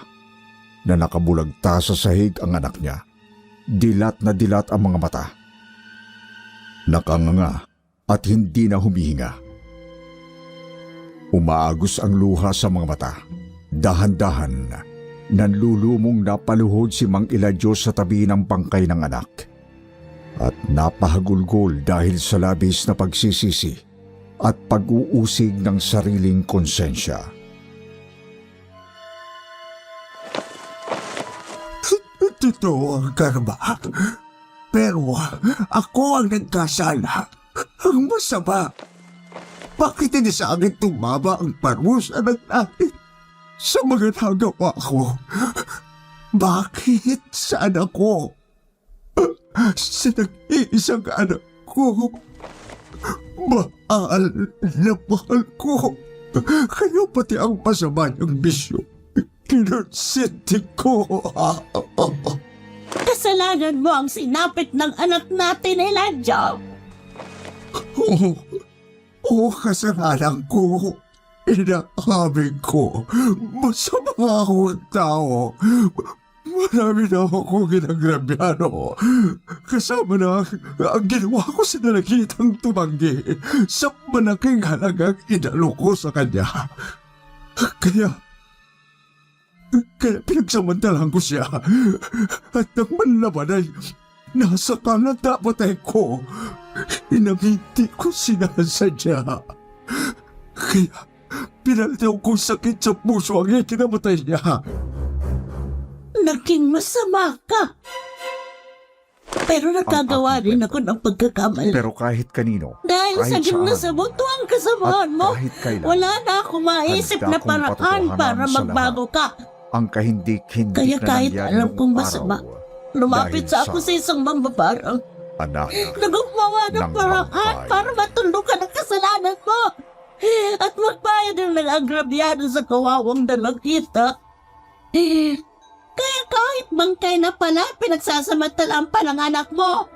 D: na nakabulagta sa sahig ang anak niya. Dilat na dilat ang mga mata. Nakanganga at hindi na humihinga. Umaagos ang luha sa mga mata. Dahan-dahan, nanlulumong napaluhod si Mang Eladio sa tabi ng bangkay ng anak. At napahagulgol dahil sa labis na pagsisisi at pag-uusig ng sariling konsensya.
M: Totoo ang karma. Pero ako ang nagkasala. Ang masama. Bakit hindi sa akin tumama ang parusa ng natin sa mga nagawa ko? Bakit sa anak ko? Sa nag-iisang anak ko. Mahal na mahal ko. Kaya pati ang masama niyang bisyo. Kinonsinti ko.
L: Kasalanan mo ang sinapit ng anak natin, Eladio.
M: Oo, kasalanan ko. Inaamin ko. Masama akong tao. Marami na ako ginagrabyano. Kasama na ang ginawa ko sa nalagitang tumanggi sa malaking halagang inalo ko sa kanya. Kaya pinagsamantalahan ko siya. At nang manlaban ay nasa kanan napatay ko. Inang hindi ko sinasadya. Kaya pinalitaw kong sakit sa puso ang ikinamatay niya.
L: Naging masama ka. Pero nakagawa rin ako ng pagkakamali.
D: Pero kahit kanino,
L: Dahil
D: kahit
L: sa gitna
D: saan,
L: sa buto ang kasamaan mo,
D: kahit kailan,
L: wala na akong maisip
D: handa
L: na
D: kong
L: paraan
D: patotohanan
L: para
D: sa
L: magbago ka.
D: ang kahindik-hindik
L: Kaya
D: na
L: kahit
D: nangyari
L: alam
D: noong
L: kong
D: araw,
L: masama, lumapit
D: dahil
L: sa ako sa isang mambabarang.
D: anak
L: Nagugmawa ng
D: ng
L: paraan
D: bangkay.
L: para matulungan ang kasalanan mo. At magbayad tayo din nag-agrabyado sa kawawang dalagita. Kaya kahit bangkay na pala, pinagsasamatalaan pa ng anak mo.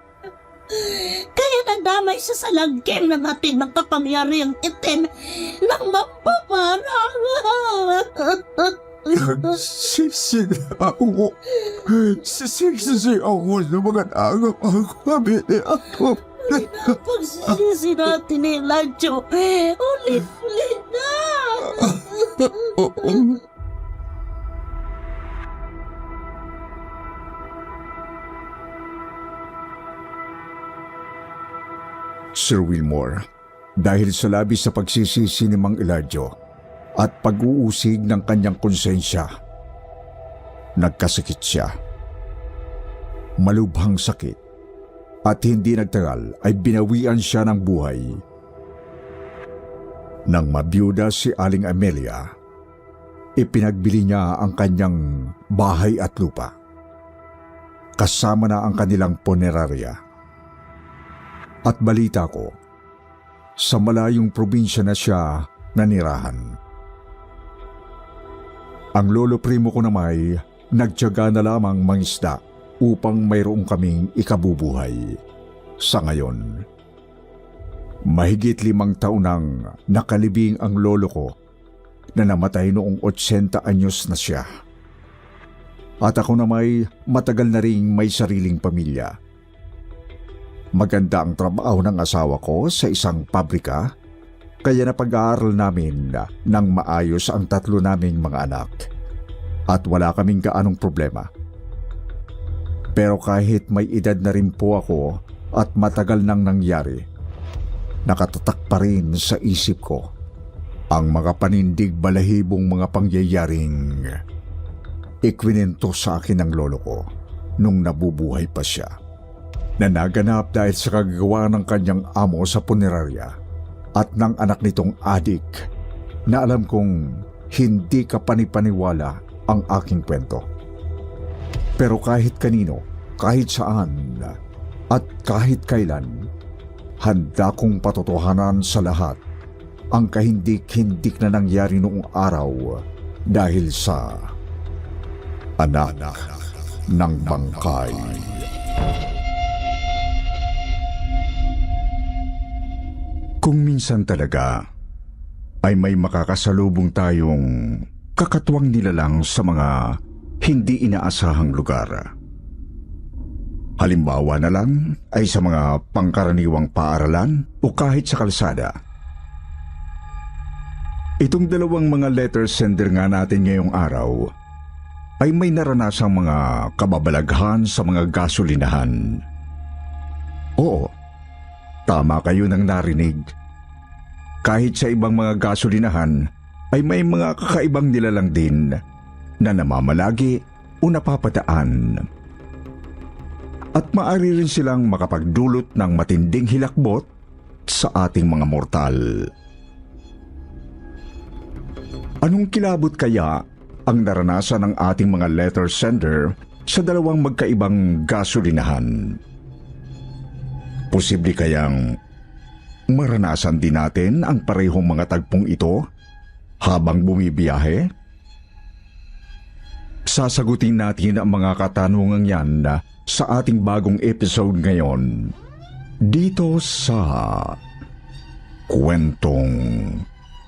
L: Kaya nadamay siya sa lagkim ng ating ng kapangyarihang itim ng mapaparang.
M: Nagsisi ako. Sisisi ako sa mga nangangakabit ako.
L: Pinapagsisisi natin ni Ladyo. Ulit-ulit na.
D: Sir Wilmore, dahil sa labis sa pagsisisi ni Mang Eladio at pag-uusig ng kanyang konsensya, nagkasakit siya. Malubhang sakit at hindi nagtagal ay binawian siya ng buhay. Nang mabiyuda si Aling Amelia, ipinagbili niya ang kanyang bahay at lupa. Kasama na ang kanilang punerarya. At balita ko, sa malayong probinsya na siya nanirahan. Ang lolo primo ko naman nagtiyaga na lamang mangisda upang mayroong kaming ikabubuhay. Sa ngayon, mahigit 5 taon nang nakalibing ang lolo ko na namatay noong 80 anyos na siya. At ako naman matagal na ring may sariling pamilya. Maganda ang trabaho ng asawa ko sa isang pabrika, kaya napag-aaral namin ng maayos ang 3 naming mga anak at wala kaming gaanong problema. Pero kahit may edad na rin po ako at matagal nang nangyari, nakatatak pa rin sa isip ko ang mga panindig balahibong mga pangyayaring ikwinento sa akin ng lolo ko nung nabubuhay pa siya, na naganap dahil sa kagagawa ng kanyang amo sa punerarya at ng anak nitong adik, na alam kong hindi ka panipaniwala ang aking kwento. Pero kahit kanino, kahit saan, at kahit kailan, handa kong patotohanan sa lahat ang kahindik-hindik na nangyari noong araw dahil sa anak ng bangkay. Kung minsan talaga ay may makakasalubong tayong kakatwang nilalang sa mga hindi inaasahang lugar. Halimbawa na lang ay sa mga pangkaraniwang paaralan o kahit sa kalsada. Itong 2 mga letter sender nga natin ngayong araw ay may naranasang mga kababalaghan sa mga gasolinahan. Oo, tama kayo nang narinig. Kahit sa ibang mga gasolinahan ay may mga kakaibang nilalang din na namamalagi o napapadaan. At maaari rin silang makapagdulot ng matinding hilakbot sa ating mga mortal. Anong kilabot kaya ang naranasan ng ating mga letter sender sa 2 magkaibang gasolinahan? Posible kayang maranasan din natin ang parehong mga tagpong ito habang bumibiyahe? Sasagutin natin ang mga katanungang yan sa ating bagong episode ngayon dito sa Kwentong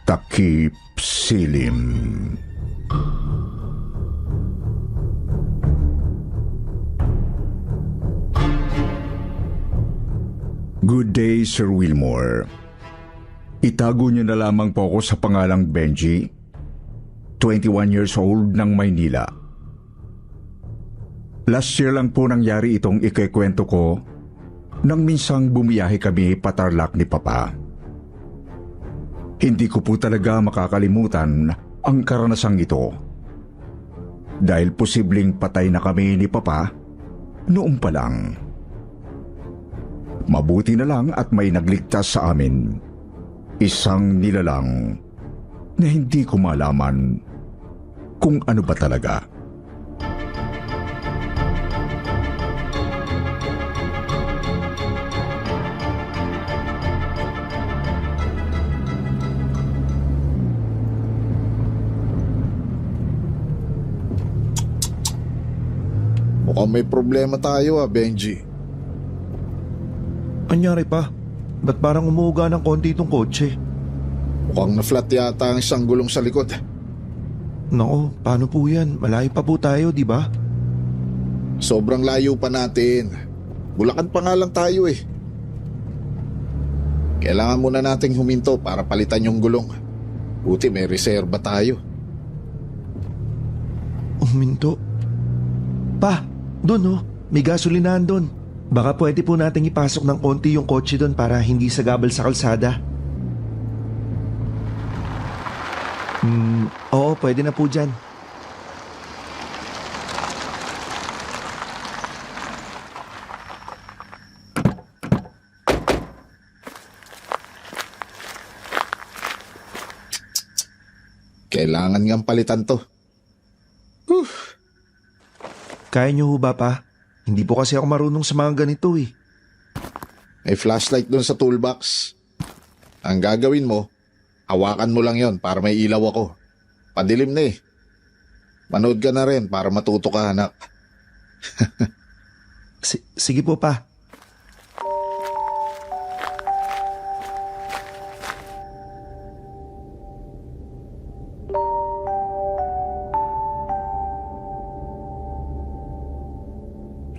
D: Takip Silim. Good day, Sir Wilmore. Itago niyo na lamang po ako sa pangalang Benji, 21 years old ng Maynila. Last year lang po nangyari itong ikikwento ko nang minsang bumiyahe kami patarlak ni Papa. Hindi ko po talaga makakalimutan ang karanasang ito dahil posibleng patay na kami ni Papa noong pa lang. Mabuti na lang at may nagligtas sa amin. Isang nilalang na hindi ko malaman kung ano ba talaga.
N: Mukhang may problema tayo Benji.
F: Anyari pa? Ba't parang umuuga ng konti itong kotse?
N: Mukhang na-flat yata ang isang gulong sa likod.
F: Nako, paano po yan? Malayo pa po tayo, di ba?
N: Sobrang layo pa natin. Bulacan pa nga lang tayo eh. Kailangan muna nating huminto para palitan yung gulong. Buti may reserba tayo.
F: Huminto? Pa, doon oh. May gasolinahan doon. Baka pwede po nating ipasok ng konti yung kotse doon para hindi sagabal sa kalsada. Oo, pwede na po dyan.
N: Kailangan ngang palitan to.
F: Kaya niyo ho ba pa? Hindi po kasi ako marunong sa mga ganito eh.
N: May flashlight doon sa toolbox. Ang gagawin mo, hawakan mo lang yon para may ilaw ako. Padilim na eh. Manood ka na rin para matuto ka, anak.
F: Sige po pa.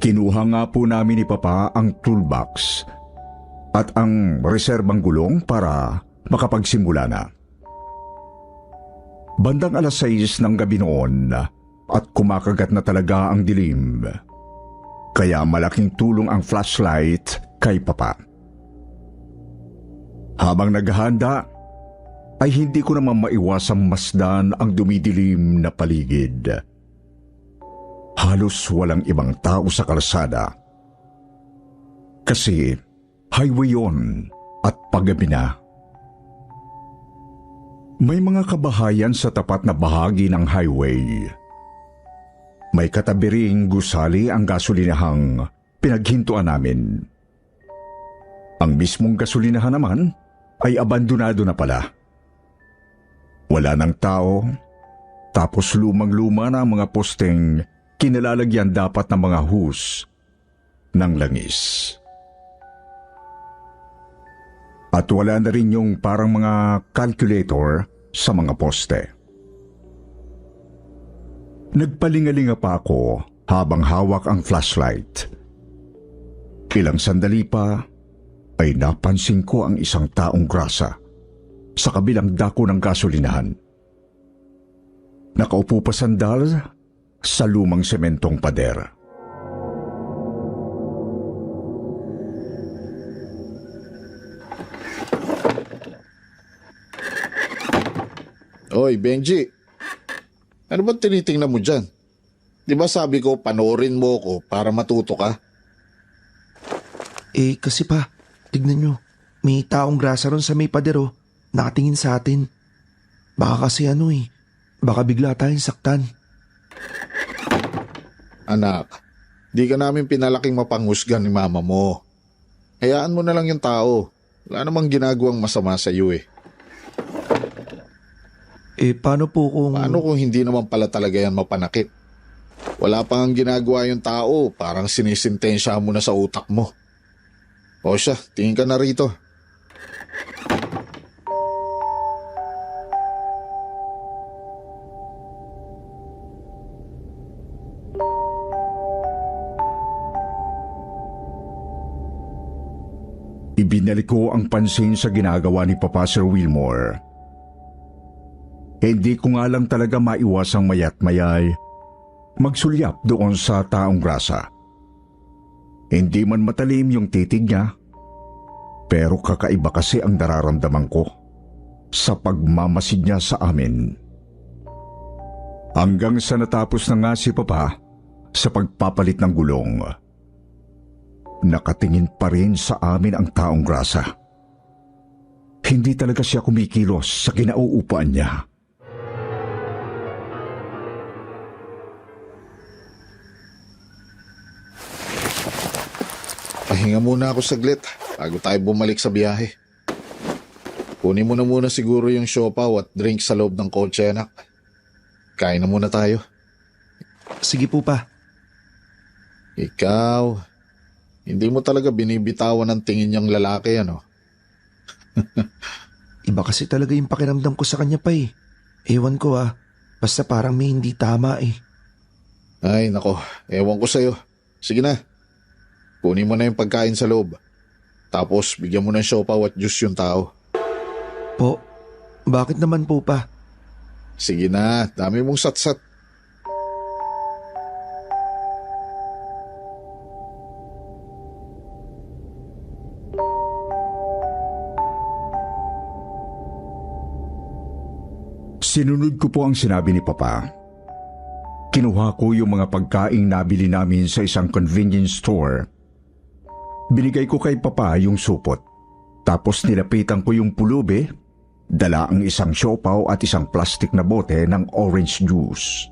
D: Kinuha nga po namin ni Papa ang toolbox at ang reserbang gulong para makapagsimula na. Bandang 6:00 ng gabi noon at kumakagat na talaga ang dilim. Kaya malaking tulong ang flashlight kay Papa. Habang naghahanda, ay hindi ko naman maiwasang masdan ang dumidilim na paligid. Halos walang ibang tao sa kalsada. Kasi highway yon at paggabi na. May mga kabahayan sa tapat na bahagi ng highway. May katabi ring gusali ang gasolinahang pinaghintuan namin. Ang mismong gasolinahan naman ay abandonado na pala. Wala ng tao, tapos lumang-luma na ang mga posteng kinalalagyan dapat ng mga hus ng langis. At wala na rin yung parang mga calculator sa mga poste. Nagpalingalinga pa ako habang hawak ang flashlight. Ilang sandali pa ay napansin ko ang isang taong grasa sa kabilang dako ng gasolinahan. Nakaupo pa sandal sa lumang sementong pader.
N: Oy, Benji. Ano ba tinitingnan mo dyan? Di ba sabi ko panoorin mo ko para matuto ka?
F: Kasi pa, tignan nyo. May taong grasa ron sa may padero. Nakatingin sa atin. Baka kasi baka bigla tayong saktan.
N: Anak, di ka namin pinalaking mapanghusgan ni mama mo. Hayaan mo na lang yung tao. Wala namang ginagawang masama sa iyo eh.
F: Paano po kung...
N: Paano kung hindi naman pala talaga yan mapanakit? Wala pang ginagawa yung tao, parang sinisintensya mo na sa utak mo. O siya, tingin ka na rito.
D: Ibinalik ko ang pansin sa ginagawa ni Papa Sir Wilmore. Hindi ko nga lang talaga maiwasang mayat mayay magsulyap doon sa taong grasa. Hindi man matalim yung titig niya, pero kakaiba kasi ang nararamdaman ko sa pagmamasid niya sa amin. Hanggang sa natapos na nga si Papa sa pagpapalit ng gulong. Nakatingin pa rin sa amin ang taong grasa. Hindi talaga siya kumikilos sa kinauupuan niya.
N: Pahinga muna ako saglit bago tayo bumalik sa biyahe. Kunin mo na muna siguro yung siopaw at drink sa loob ng kotse, anak. Kain na muna tayo.
F: Sige po pa.
N: Ikaw, hindi mo talaga binibitawan ng tingin niyang lalaki, ano?
F: Iba kasi talaga yung pakiramdam ko sa kanya pa eh. Ewan ko basta parang may hindi tama eh.
N: Ay, nako, ewan ko sa'yo. Sige na, kunin mo na yung pagkain sa loob. Tapos bigyan mo ng siopaw at juice yung tao.
F: Po, bakit naman po pa?
N: Sige na, dami mong satsat.
D: Sinunod ko po ang sinabi ni Papa. Kinuha ko yung mga pagkaing nabili namin sa isang convenience store. Binigay ko kay Papa yung supot. Tapos nilapitan ko yung pulubi, dala ang isang siopaw at isang plastic na bote ng orange juice.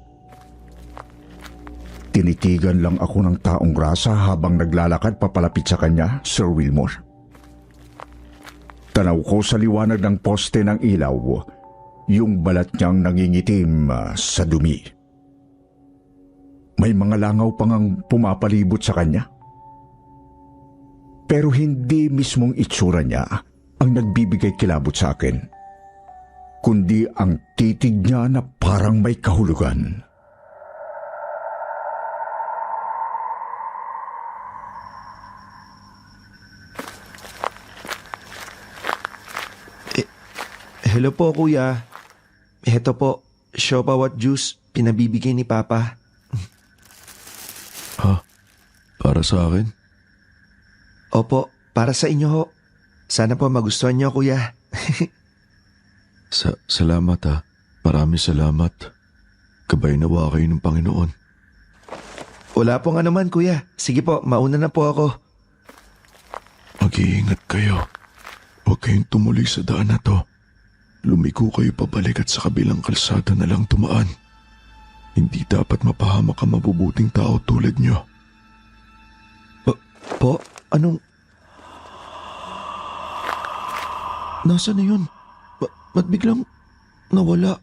D: Tinitigan lang ako ng taong grasa habang naglalakad papalapit sa kanya, Sir Wilmore. Tanaw ko sa liwanag ng poste ng ilaw, yung balat niyang nangingitim sa dumi. May mga langaw pang ang pumapalibot sa kanya. Pero hindi mismong itsura niya ang nagbibigay kilabot sa akin, kundi ang titig niya na parang may kahulugan.
F: Hello po kuya. Heto po, siopaw at juice, pinabibigay ni Papa.
O: Para sa akin?
F: Opo, para sa inyo ho. Sana po magustuhan niyo kuya.
O: Salamat ha. Maraming salamat. Gabay nawa kayo ng Panginoon.
F: Wala pong anuman kuya. Sige po, mauna na po ako.
O: Mag-iingat kayo. Huwag kayong tumuloy sa daan na to. Lumiko kayo pabalik at sa kabilang kalsada na lang tumaan. Hindi dapat mapahamak ang mabubuting tao tulad nyo.
F: Po, anong... Nasaan na yun? Ba't biglang nawala?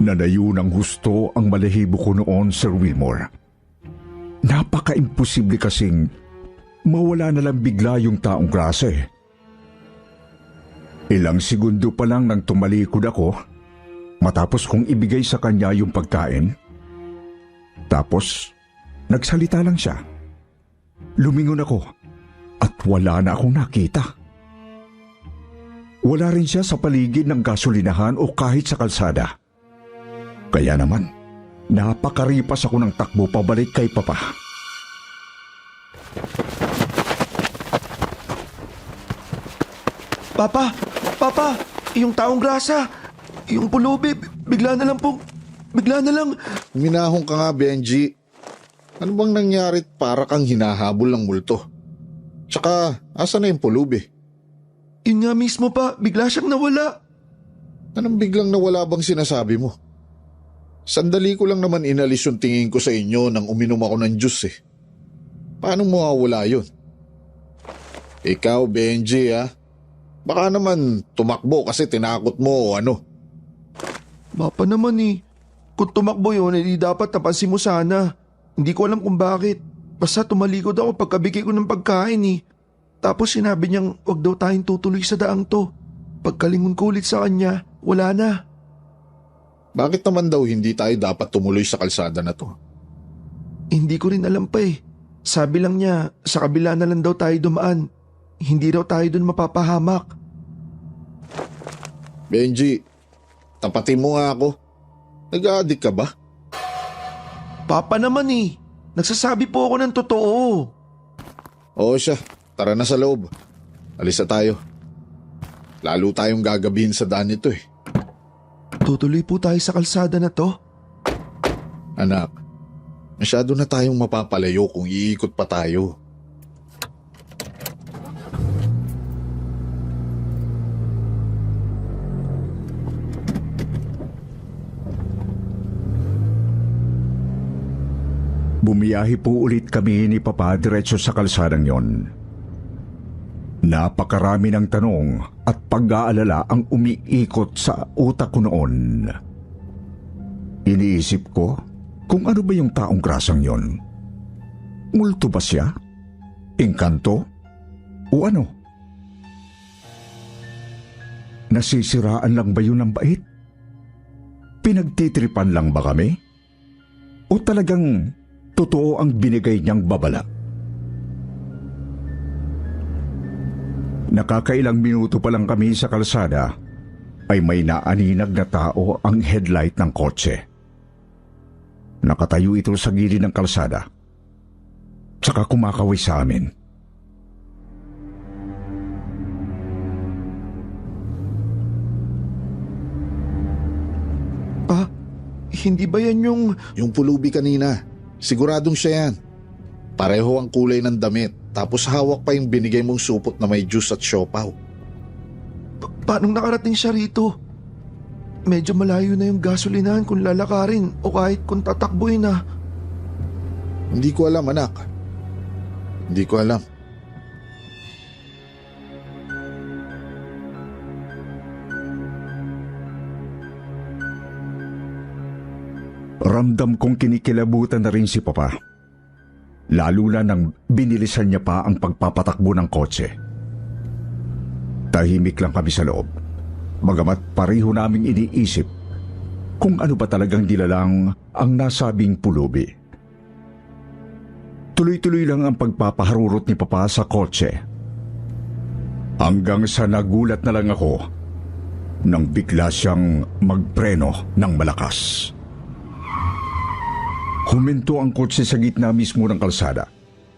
D: Nalayo ng husto ang balahibo ko noon, Sir Wilmore. Napaka-imposible kasing mawala na lang bigla yung taong grasa eh. Ilang segundo pa lang nang tumalikod ako matapos kong ibigay sa kanya yung pagkain. Tapos, nagsalita lang siya. Lumingon ako at wala na akong nakita. Wala rin siya sa paligid ng gasolinahan o kahit sa kalsada. Kaya naman, napakaripas ako ng takbo pabalik kay Papa.
F: Papa, yung taong grasa, yung pulubi, bigla na lang.
N: Minahong ka nga, Benji. Ano bang nangyari para kang hinahabol ng multo? Tsaka, asa na yung pulubi?
F: Yun nga mismo pa, bigla siyang nawala.
N: Anong biglang nawala bang sinasabi mo? Sandali ko lang naman inalis yung tingin ko sa inyo nang uminom ako ng juice eh. Paano mawawala yun? Ikaw, Benji baka naman tumakbo kasi tinakot mo o ano.
F: Bapa naman kung tumakbo yun, hindi dapat napansin mo sana. Hindi ko alam kung bakit. Basta tumalikod ako pagkabigay ko ng pagkain Tapos sinabi niyang wag daw tayong tutuloy sa daang to. Pagkalingon ko ulit sa kanya, wala na.
N: Bakit naman daw hindi tayo dapat tumuloy sa kalsada na to?
F: Hindi ko rin alam pa Sabi lang niya, sa kabila na lang daw tayo dumaan. Hindi daw tayo dun mapapahamak.
N: Benji, tapatin mo nga ako. Nag-a-addict ka ba?
F: Papa naman nagsasabi po ako ng totoo.
N: Oo siya, tara na sa loob. Alis na tayo. Lalo tayong gagabihin sa daan nito
F: Tutuloy po tayo sa kalsada na to?
N: Anak, masyado na tayong mapapalayo kung iikot pa tayo.
D: Bumiyahe po ulit kami ni Papa diretso sa kalsadang yon. Napakarami ng tanong at pag-aalala ang umiikot sa utak ko noon. Iniisip ko kung ano ba yung taong grasang yon. Multo ba siya? Engkanto? O ano? Nasisiraan lang ba yun ng bait? Pinagtitripan lang ba kami? O talagang totoo ang binigay niyang babala? Nakakailang minuto pa lang kami sa kalsada ay may naaninag na tao ang headlight ng kotse. Nakatayo ito sa gilid ng kalsada, tsaka kumakaway sa amin.
F: Hindi ba yan yung...
N: Yung pulubi kanina. Siguradong siya yan. Pareho ang kulay ng damit. Tapos hawak pa yung binigay mong supot na may juice at siopaw.
F: Paano nakarating siya rito? Medyo malayo na yung gasolinahan kung lalakarin o kahit kung tatakbuhin na.
N: Hindi ko alam, anak. Hindi ko alam.
D: Ramdam kong kinikilabutan na rin si Papa. Lalo na nang binilisan niya pa ang pagpapatakbo ng kotse. Tahimik lang kami sa loob, bagamat pareho naming iniisip kung ano ba talagang dilalang ang nasabing pulubi. Tuloy-tuloy lang ang pagpapaharurot ni Papa sa kotse. Hanggang sa nagulat na lang ako nang bigla siyang magpreno ng malakas. Huminto ang kotse sa gitna mismo ng kalsada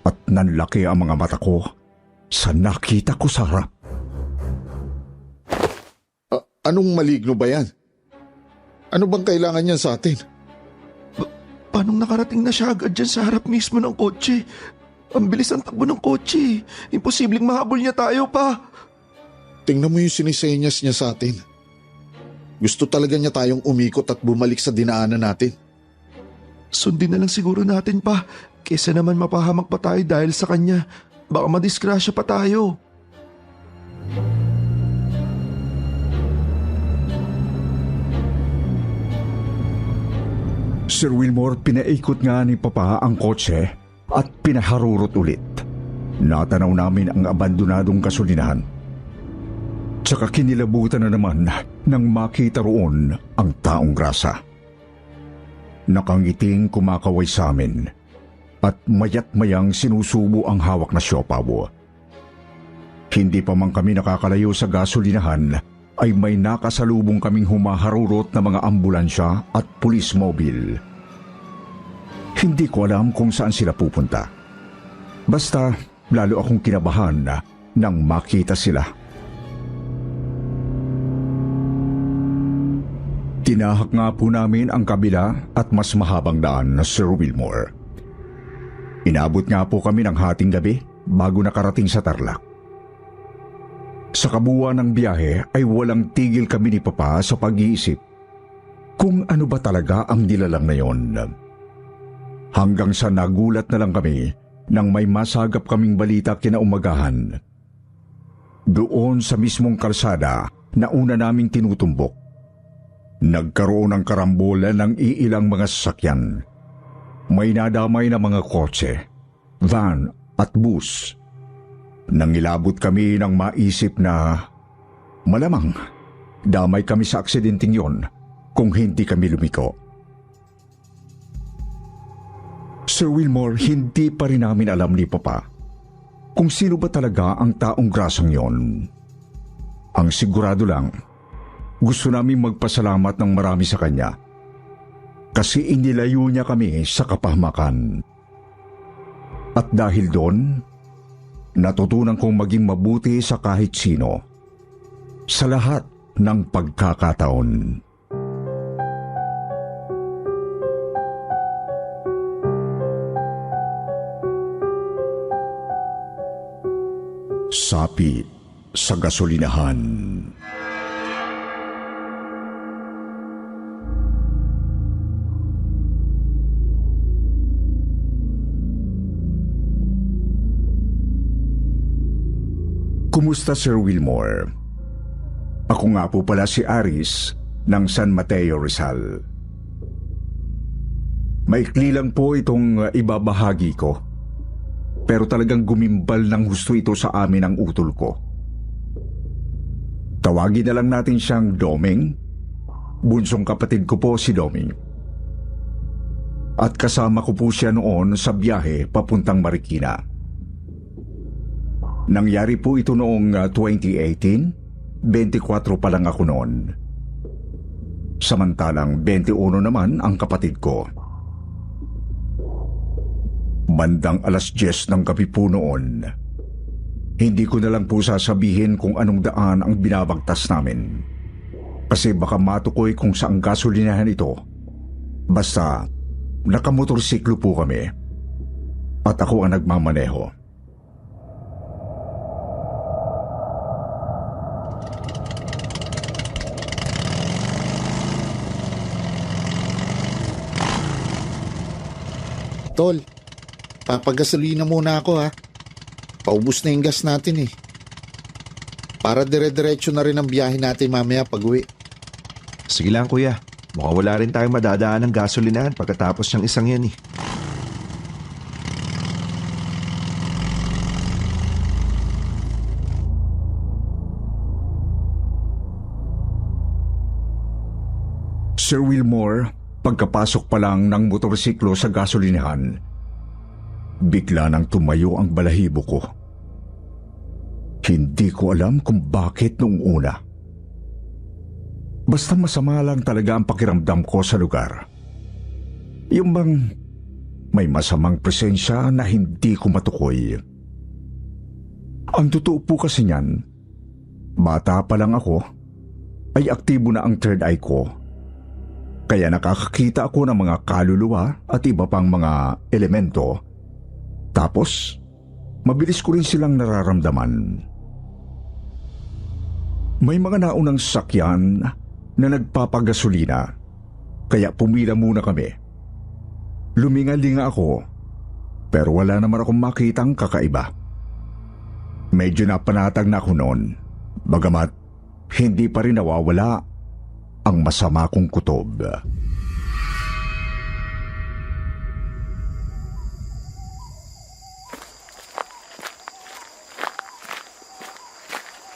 D: at nanlaki ang mga mata ko sa nakita ko sa harap.
N: Anong maligno ba yan? Ano bang kailangan niyan sa atin?
F: Paano nakarating na siya agad dyan sa harap mismo ng kotse? Ang bilis ang takbo ng kotse. Imposibleng mahabol niya tayo pa.
N: Tingnan mo yung sinisenyas niya sa atin. Gusto talaga niya tayong umikot at bumalik sa dinaanan natin.
F: Sundin na lang siguro natin pa, kesa naman mapahamak pa tayo dahil sa kanya. Baka madisgrasya pa tayo.
D: Sir Wilmore, pinaikot nga ni Papa ang kotse at pinaharurot ulit. Natanaw namin ang abandonadong gasolinahan. Tsaka kinilabutan na naman nang makita roon ang taong grasa. Nakangiting kumakaway sa amin at mayat-mayang sinusubo ang hawak na siopaw. Hindi pa man kami nakakalayo sa gasolinahan ay may nakasalubong kaming humaharurot na mga ambulansya at pulis mobil. Hindi ko alam kung saan sila pupunta. Basta lalo akong kinabahan nang makita sila. Tinahak nga po namin ang kabila at mas mahabang daan na Sir Wilmore. Inabot nga po kami ng hating gabi bago nakarating sa Tarlac. Sa kabuuan ng biyahe ay walang tigil kami ni Papa sa pag-iisip kung ano ba talaga ang nilalang na yon. Hanggang sa nagulat na lang kami nang may masagap kaming balita kinaumagahan. Doon sa mismong kalsada na una naming tinutumbok, nagkaroon ng karambola ng iilang mga sasakyan. May nadamay na mga kotse, van at bus. Nangilabot kami nang maisip na malamang damay kami sa aksidenteng yon kung hindi kami lumiko. Sir Wilmore, hindi pa rin namin alam ni Papa kung sino ba talaga ang taong grasang yon. Ang sigurado lang, gusto namin magpasalamat ng marami sa kanya kasi inilayo niya kami sa kapahamakan. At dahil doon, natutunan kong maging mabuti sa kahit sino, sa lahat ng pagkakataon. Sapi sa gasolinahan. Kumusta Sir Wilmore? Ako nga po pala si Aris ng San Mateo, Rizal. Maikli lang po itong ibabahagi ko. Pero talagang gumimbal ng husto ito sa amin ang utol ko. Tawagin na lang natin siyang Doming. Bunsong kapatid ko po si Doming. At kasama ko po siya noon sa biyahe papuntang Marikina. Nangyari po ito noong 2018, 24 pa lang ako noon. Samantalang 21 naman ang kapatid ko. Bandang 10:10 ng gabi po noon. Hindi ko na lang po sasabihin kung anong daan ang binabagtas namin. Kasi baka matukoy kung saang gasolinahan ito. Basta, nakamotorsiklo po kami. At ako ang nagmamaneho.
N: Tol, papagasolina muna ako ha. Paubos na yung gas natin eh. Para dire-diretso na rin ang biyahe natin mamaya pag-uwi.
F: Sige lang kuya, mukhang wala rin tayong madadaan ng gasolinahan pagkatapos ng isang yan eh.
D: Sir Wilmore, pagkapasok pa lang ng motorsiklo sa gasolinahan, bigla nang tumayo ang balahibo ko. Hindi ko alam kung bakit noong una. Basta masama lang talaga ang pakiramdam ko sa lugar. Yung bang may masamang presensya na hindi ko matukoy. Ang totoo po kasi niyan, bata pa lang ako, ay aktibo na ang third eye ko. Kaya nakakakita ako ng mga kaluluwa at iba pang mga elemento. Tapos, mabilis ko rin silang nararamdaman. May mga naunang sasakyan na nagpapagasolina, kaya pumila muna kami. Luminga-linga ako, pero wala naman akong makitang kakaiba. Medyo napanatag na ako noon, bagamat hindi pa rin nawawala ang masama kong kutob.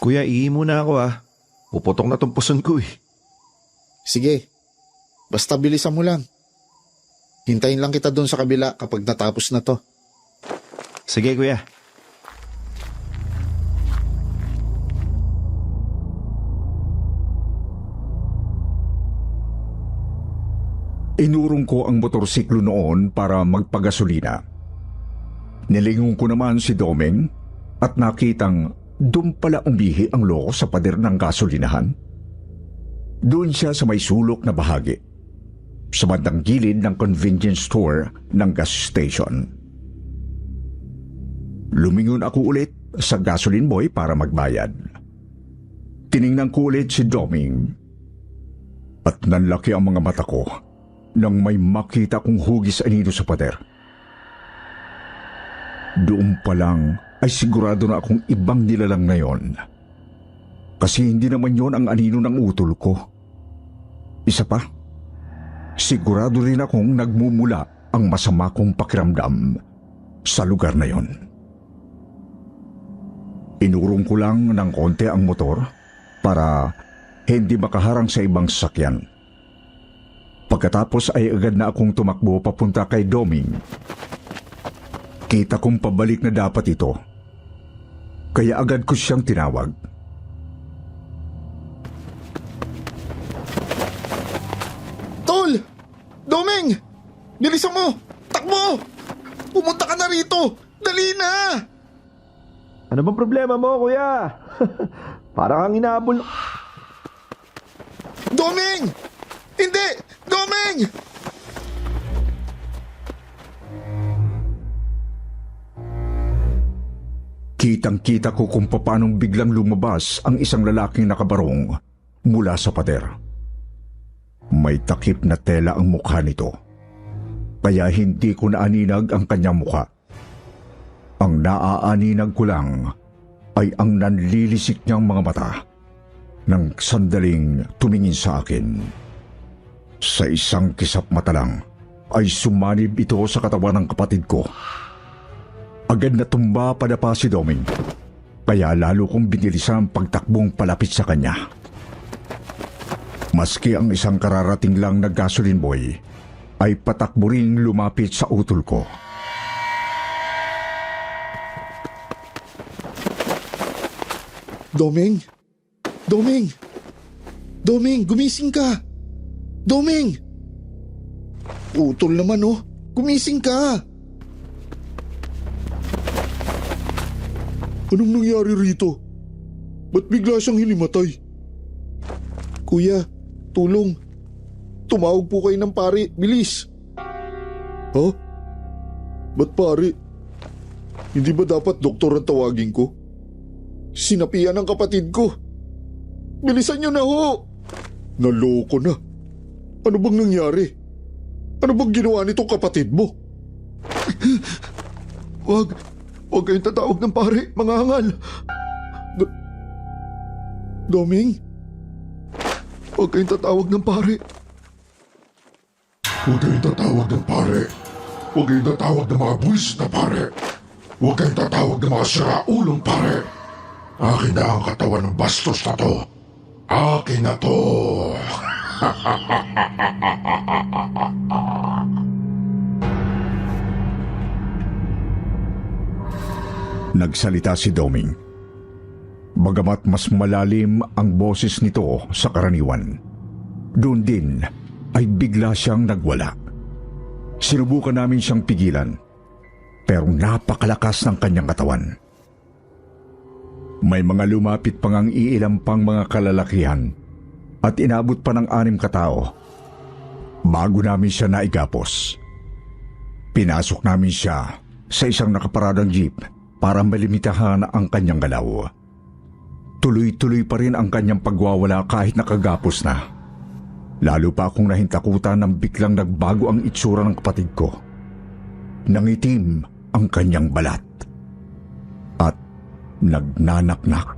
F: Kuya, ihi muna ako ah. Puputong na tong puson ko eh.
N: Sige, basta bilisan mo lang. Hintayin lang kita doon sa kabila kapag natapos na to.
F: Sige kuya.
D: Inurong ko ang motorsiklo noon para magpagasolina. Nilingon ko naman si Domeng at nakitang doon pala umihi ang loko sa pader ng gasolinahan. Doon siya sa may sulok na bahagi, sa bandang gilid ng convenience store ng gas station. Lumingon ako ulit sa gasoline boy para magbayad. Tiningnan ko ulit si Doming at nanlaki ang mga mata ko nang may makita kong hugis anino sa pader. Doon pa lang ay sigurado na akong ibang nilalang na yon. Kasi hindi naman yon ang anino ng utol ko. Isa pa, sigurado rin akong nagmumula ang masama kong pakiramdam sa lugar na yon. Inurong ko lang ng konti ang motor para hindi makaharang sa ibang sasakyan. Pagkatapos ay agad na akong tumakbo papunta kay Doming. Kita kong pabalik na dapat ito, kaya agad ko siyang tinawag.
N: Tol! Doming! Bilisan mo! Takbo! Pumunta ka na rito! Dali na!
F: Ano bang problema mo kuya? Parang kang inaabol.
N: Doming! Hindi! Doming!
D: Kitang-kita ko kung paanong biglang lumabas ang isang lalaking nakabarong mula sa pader. May takip na tela ang mukha nito, kaya hindi ko naaninag ang kanyang mukha. Ang naaaninag ko lang ay ang nanlilisik niyang mga mata nang sandaling tumingin sa akin. Sa isang kisap mata lang ay sumanib ito sa katawan ng kapatid ko. Agad na tumba padapa si Doming, kaya lalo kong binilisan ang pagtakbong palapit sa kanya. Maski ang isang kararating lang na gasoline boy ay patakbo ring lumapit sa utol ko.
N: Doming! Doming! Doming, gumising ka! Doming! Utol naman oh! Gumising ka! Anong nangyari rito? Ba't bigla siyang hinimatay? Kuya, tulong. Tumawag po kayo ng pare, bilis. Ha? Ba't pare? Hindi ba dapat doktor ang tawagin ko? Sinapian ng kapatid ko. Bilisan niyo na ho! Naloko na. Ano bang nangyari? Ano bang ginawa nitong kapatid mo? Huwag kayong tatawag ng pare, mga hangal. Doming? Huwag kayong tatawag ng pare.
O: Huwag kayong tatawag ng pare. Huwag kayong tatawag ng mga buwis na pare. Huwag kayong tatawag ng mga siraulong pare. Akin na ang katawan ng bastos na to. Akin na to.
D: Nagsalita si Doming. Bagamat mas malalim ang boses nito sa karaniwan, doon din ay bigla siyang nagwala. Sinubukan namin siyang pigilan, pero napakalakas ng kanyang katawan. May mga lumapit pang ang iilang pang mga kalalakihan at inabot pa ng 6 katao bago namin siya naigapos. Pinasok namin siya sa isang nakaparadang jeep para malimitahan ang kanyang galaw. Tuloy-tuloy pa rin ang kanyang pagwawala kahit nakagapos na. Lalo pa akong nahintakutan nang biglang nagbago ang itsura ng kapatid ko. Nangitim ang kanyang balat. At nagnanaknak.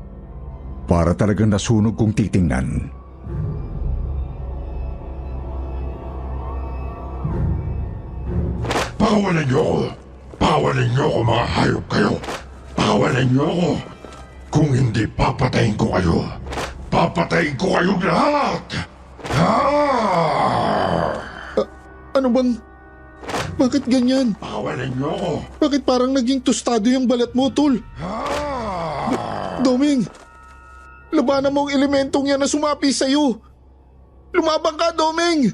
D: Para talagang nasunog kong titingnan.
O: Pakawalan niyo ako! Pakawalan niyo ako, mga hayop kayo! Pakawalan niyo ako! Kung hindi, papatayin ko kayo! Papatayin ko kayong lahat!
N: Ano bang... Bakit ganyan?
O: Pakawalan niyo ako!
N: Bakit parang naging tostado yung balat mo, tol? Doming! Labanan mo ang elementong yan na sumapi sa'yo! Lumabang ka, Doming!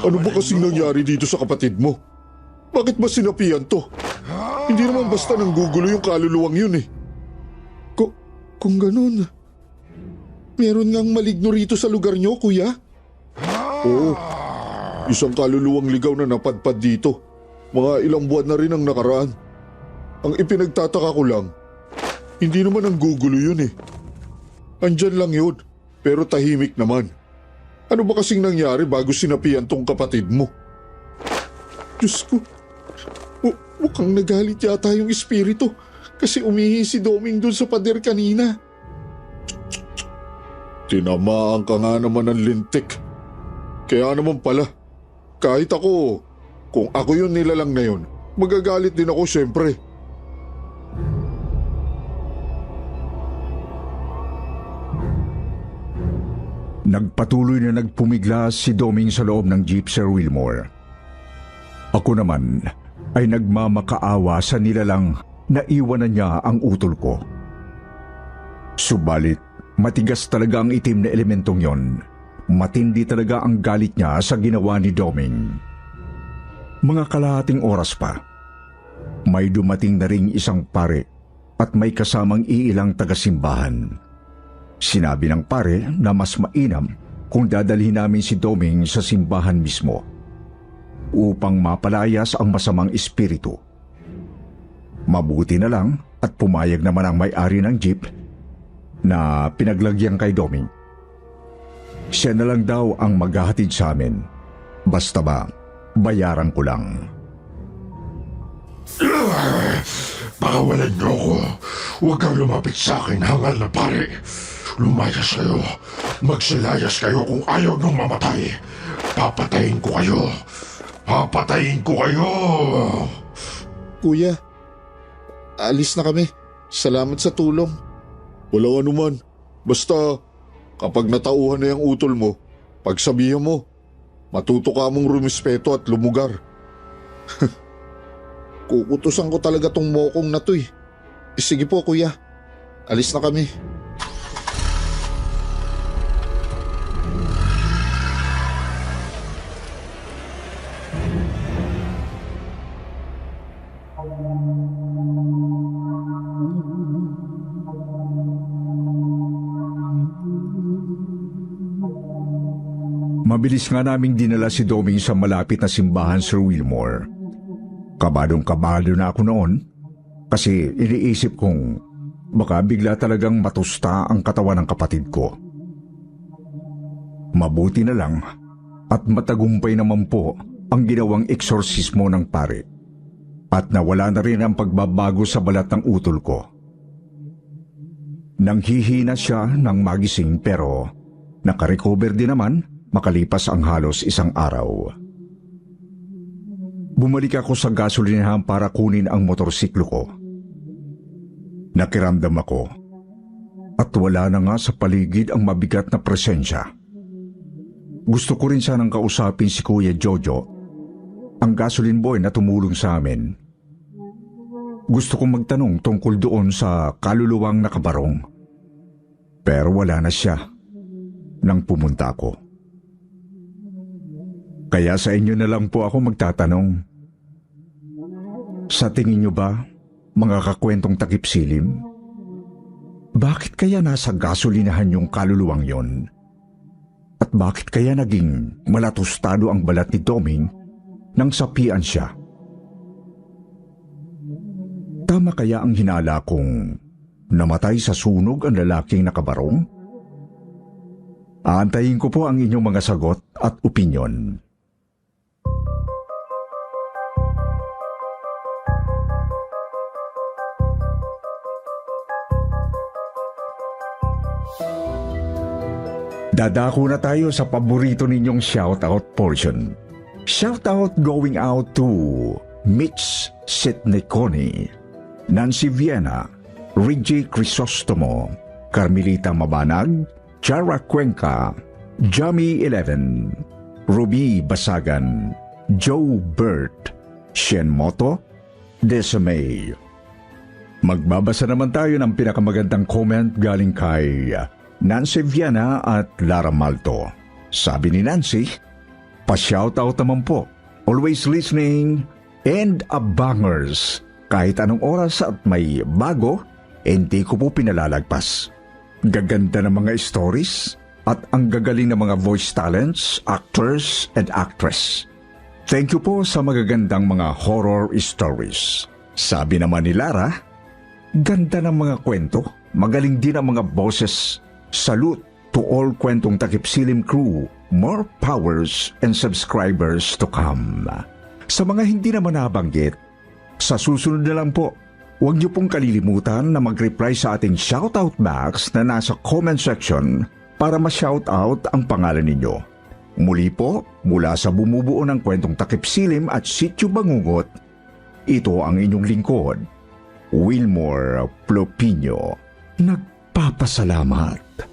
N: Ano ba kasing nangyari dito sa kapatid mo? Bakit ba sinapian to? Hindi naman basta nanggugulo yung kaluluwang yun eh. Kung ganun, meron ngang maligno rito sa lugar nyo, kuya? Oo, isang kaluluwang ligaw na napadpad dito. Mga ilang buwan na rin ang nakaraan. Ang ipinagtataka ko lang, hindi naman nanggugulo yun eh. Andyan lang yun, pero tahimik naman. Ano ba kasing nangyari bago sinapian tong kapatid mo? Diyos ko, mukhang nagalit yata yung espiritu kasi umihi si Doming dun sa pader kanina. Tinamaan ka nga naman ng lintik. Kaya naman pala, kahit ako, kung ako yun nilalang na yun, magagalit din ako syempre.
D: Nagpatuloy na nagpumiglas si Doming sa loob ng jeep, Sir Wilmore. Ako naman ay nagmamakaawa sa nilalang na iwanan niya ang utol ko. Subalit, matigas talaga ang itim na elementong yon. Matindi talaga ang galit niya sa ginawa ni Doming. Mga kalahating oras pa, may dumating na ring isang pare at may kasamang iilang tagasimbahan. Sinabi ng pare na mas mainam kung dadalhin namin si Doming sa simbahan mismo upang mapalayas ang masamang espiritu. Mabuti na lang at pumayag naman ang may-ari ng jeep na pinaglagyan kay Doming. Siya na lang daw ang maghahatid sa amin. Basta ba, bayaran ko lang.
O: Pakawalan niyo ako. Huwag kang lumapit sa akin, hangal na pare. Lumayas kayo. Magsilayas kayo kung ayaw nung mamatay. Papatayin ko kayo. Papatayin ko kayo.
N: Kuya, alis na kami. Salamat sa tulong. Walang anuman. Basta, kapag natauhan na yung utol mo, pagsabihan mo, matuto ka mong rumispeto at lumugar. Kukutusan ko talaga tong mokong na to eh. Sige po kuya, alis na kami.
D: Mabilis nga naming dinala si Doming sa malapit na simbahan, Sir Wilmore. Kabadong-kabado na ako noon kasi iniisip kong baka bigla talagang matusta ang katawan ng kapatid ko. Mabuti na lang at matagumpay naman po ang ginawang eksorsismo ng pare at nawala na rin ang pagbabago sa balat ng utol ko. Nanghihina siya ng magising pero nakarecover din naman makalipas ang halos isang araw. Bumalik ako sa gasolinahan para kunin ang motorsiklo ko. Nakiramdam ako at wala na nga sa paligid ang mabigat na presensya. Gusto ko rin sanang kausapin si Kuya Jojo, ang gasoline boy na tumulong sa amin. Gusto kong magtanong tungkol doon sa kaluluwang nakabarong. Pero wala na siya nang pumunta ako. Kaya sa inyo na lang po ako magtatanong. Sa tingin niyo ba, mga kakwentong takip silim, bakit kaya nasa gasolinahan yung kaluluwang yon? At bakit kaya naging malatustado ang balat ni Doming nang sapian siya? Tama kaya ang hinala kong namatay sa sunog ang lalaking nakabarong? Aantayin ko po ang inyong mga sagot at opinyon. Dadako na tayo sa paborito ninyong shoutout portion. Shoutout going out to Mitch Sitniconi, Nancy Viena, Reggie Crisostomo, Carmelita Mabanag, Chara Cuenca, Jami 11, Ruby Basagan, Joe Burt, Shen Moto, Desamay. Magbabasa naman tayo ng pinakamagandang comment galing kay Nancy Viana at Lara Malto. Sabi ni Nancy, pa-shoutout naman po. Always listening and abangers. Kahit anong oras at may bago, hindi ko po pinalalagpas. Gaganda ng mga stories at ang gagaling ng mga voice talents, actors and actress. Thank you po sa magagandang mga horror stories. Sabi naman ni Lara, ganda ng mga kwento, magaling din ang mga boses. Salute to all Kwentong Takip Silim crew, more powers and subscribers to come. Sa mga hindi naman nabanggit, sa susunod na lang po, huwag niyo pong kalilimutan na mag-reply sa ating shoutout box na nasa comment section para ma-shoutout ang pangalan ninyo. Muli po, mula sa bumubuo ng Kwentong Takip Silim at Sityo Bangungot, ito ang inyong lingkod, Wilmore Plopino. Nagpapasalamat.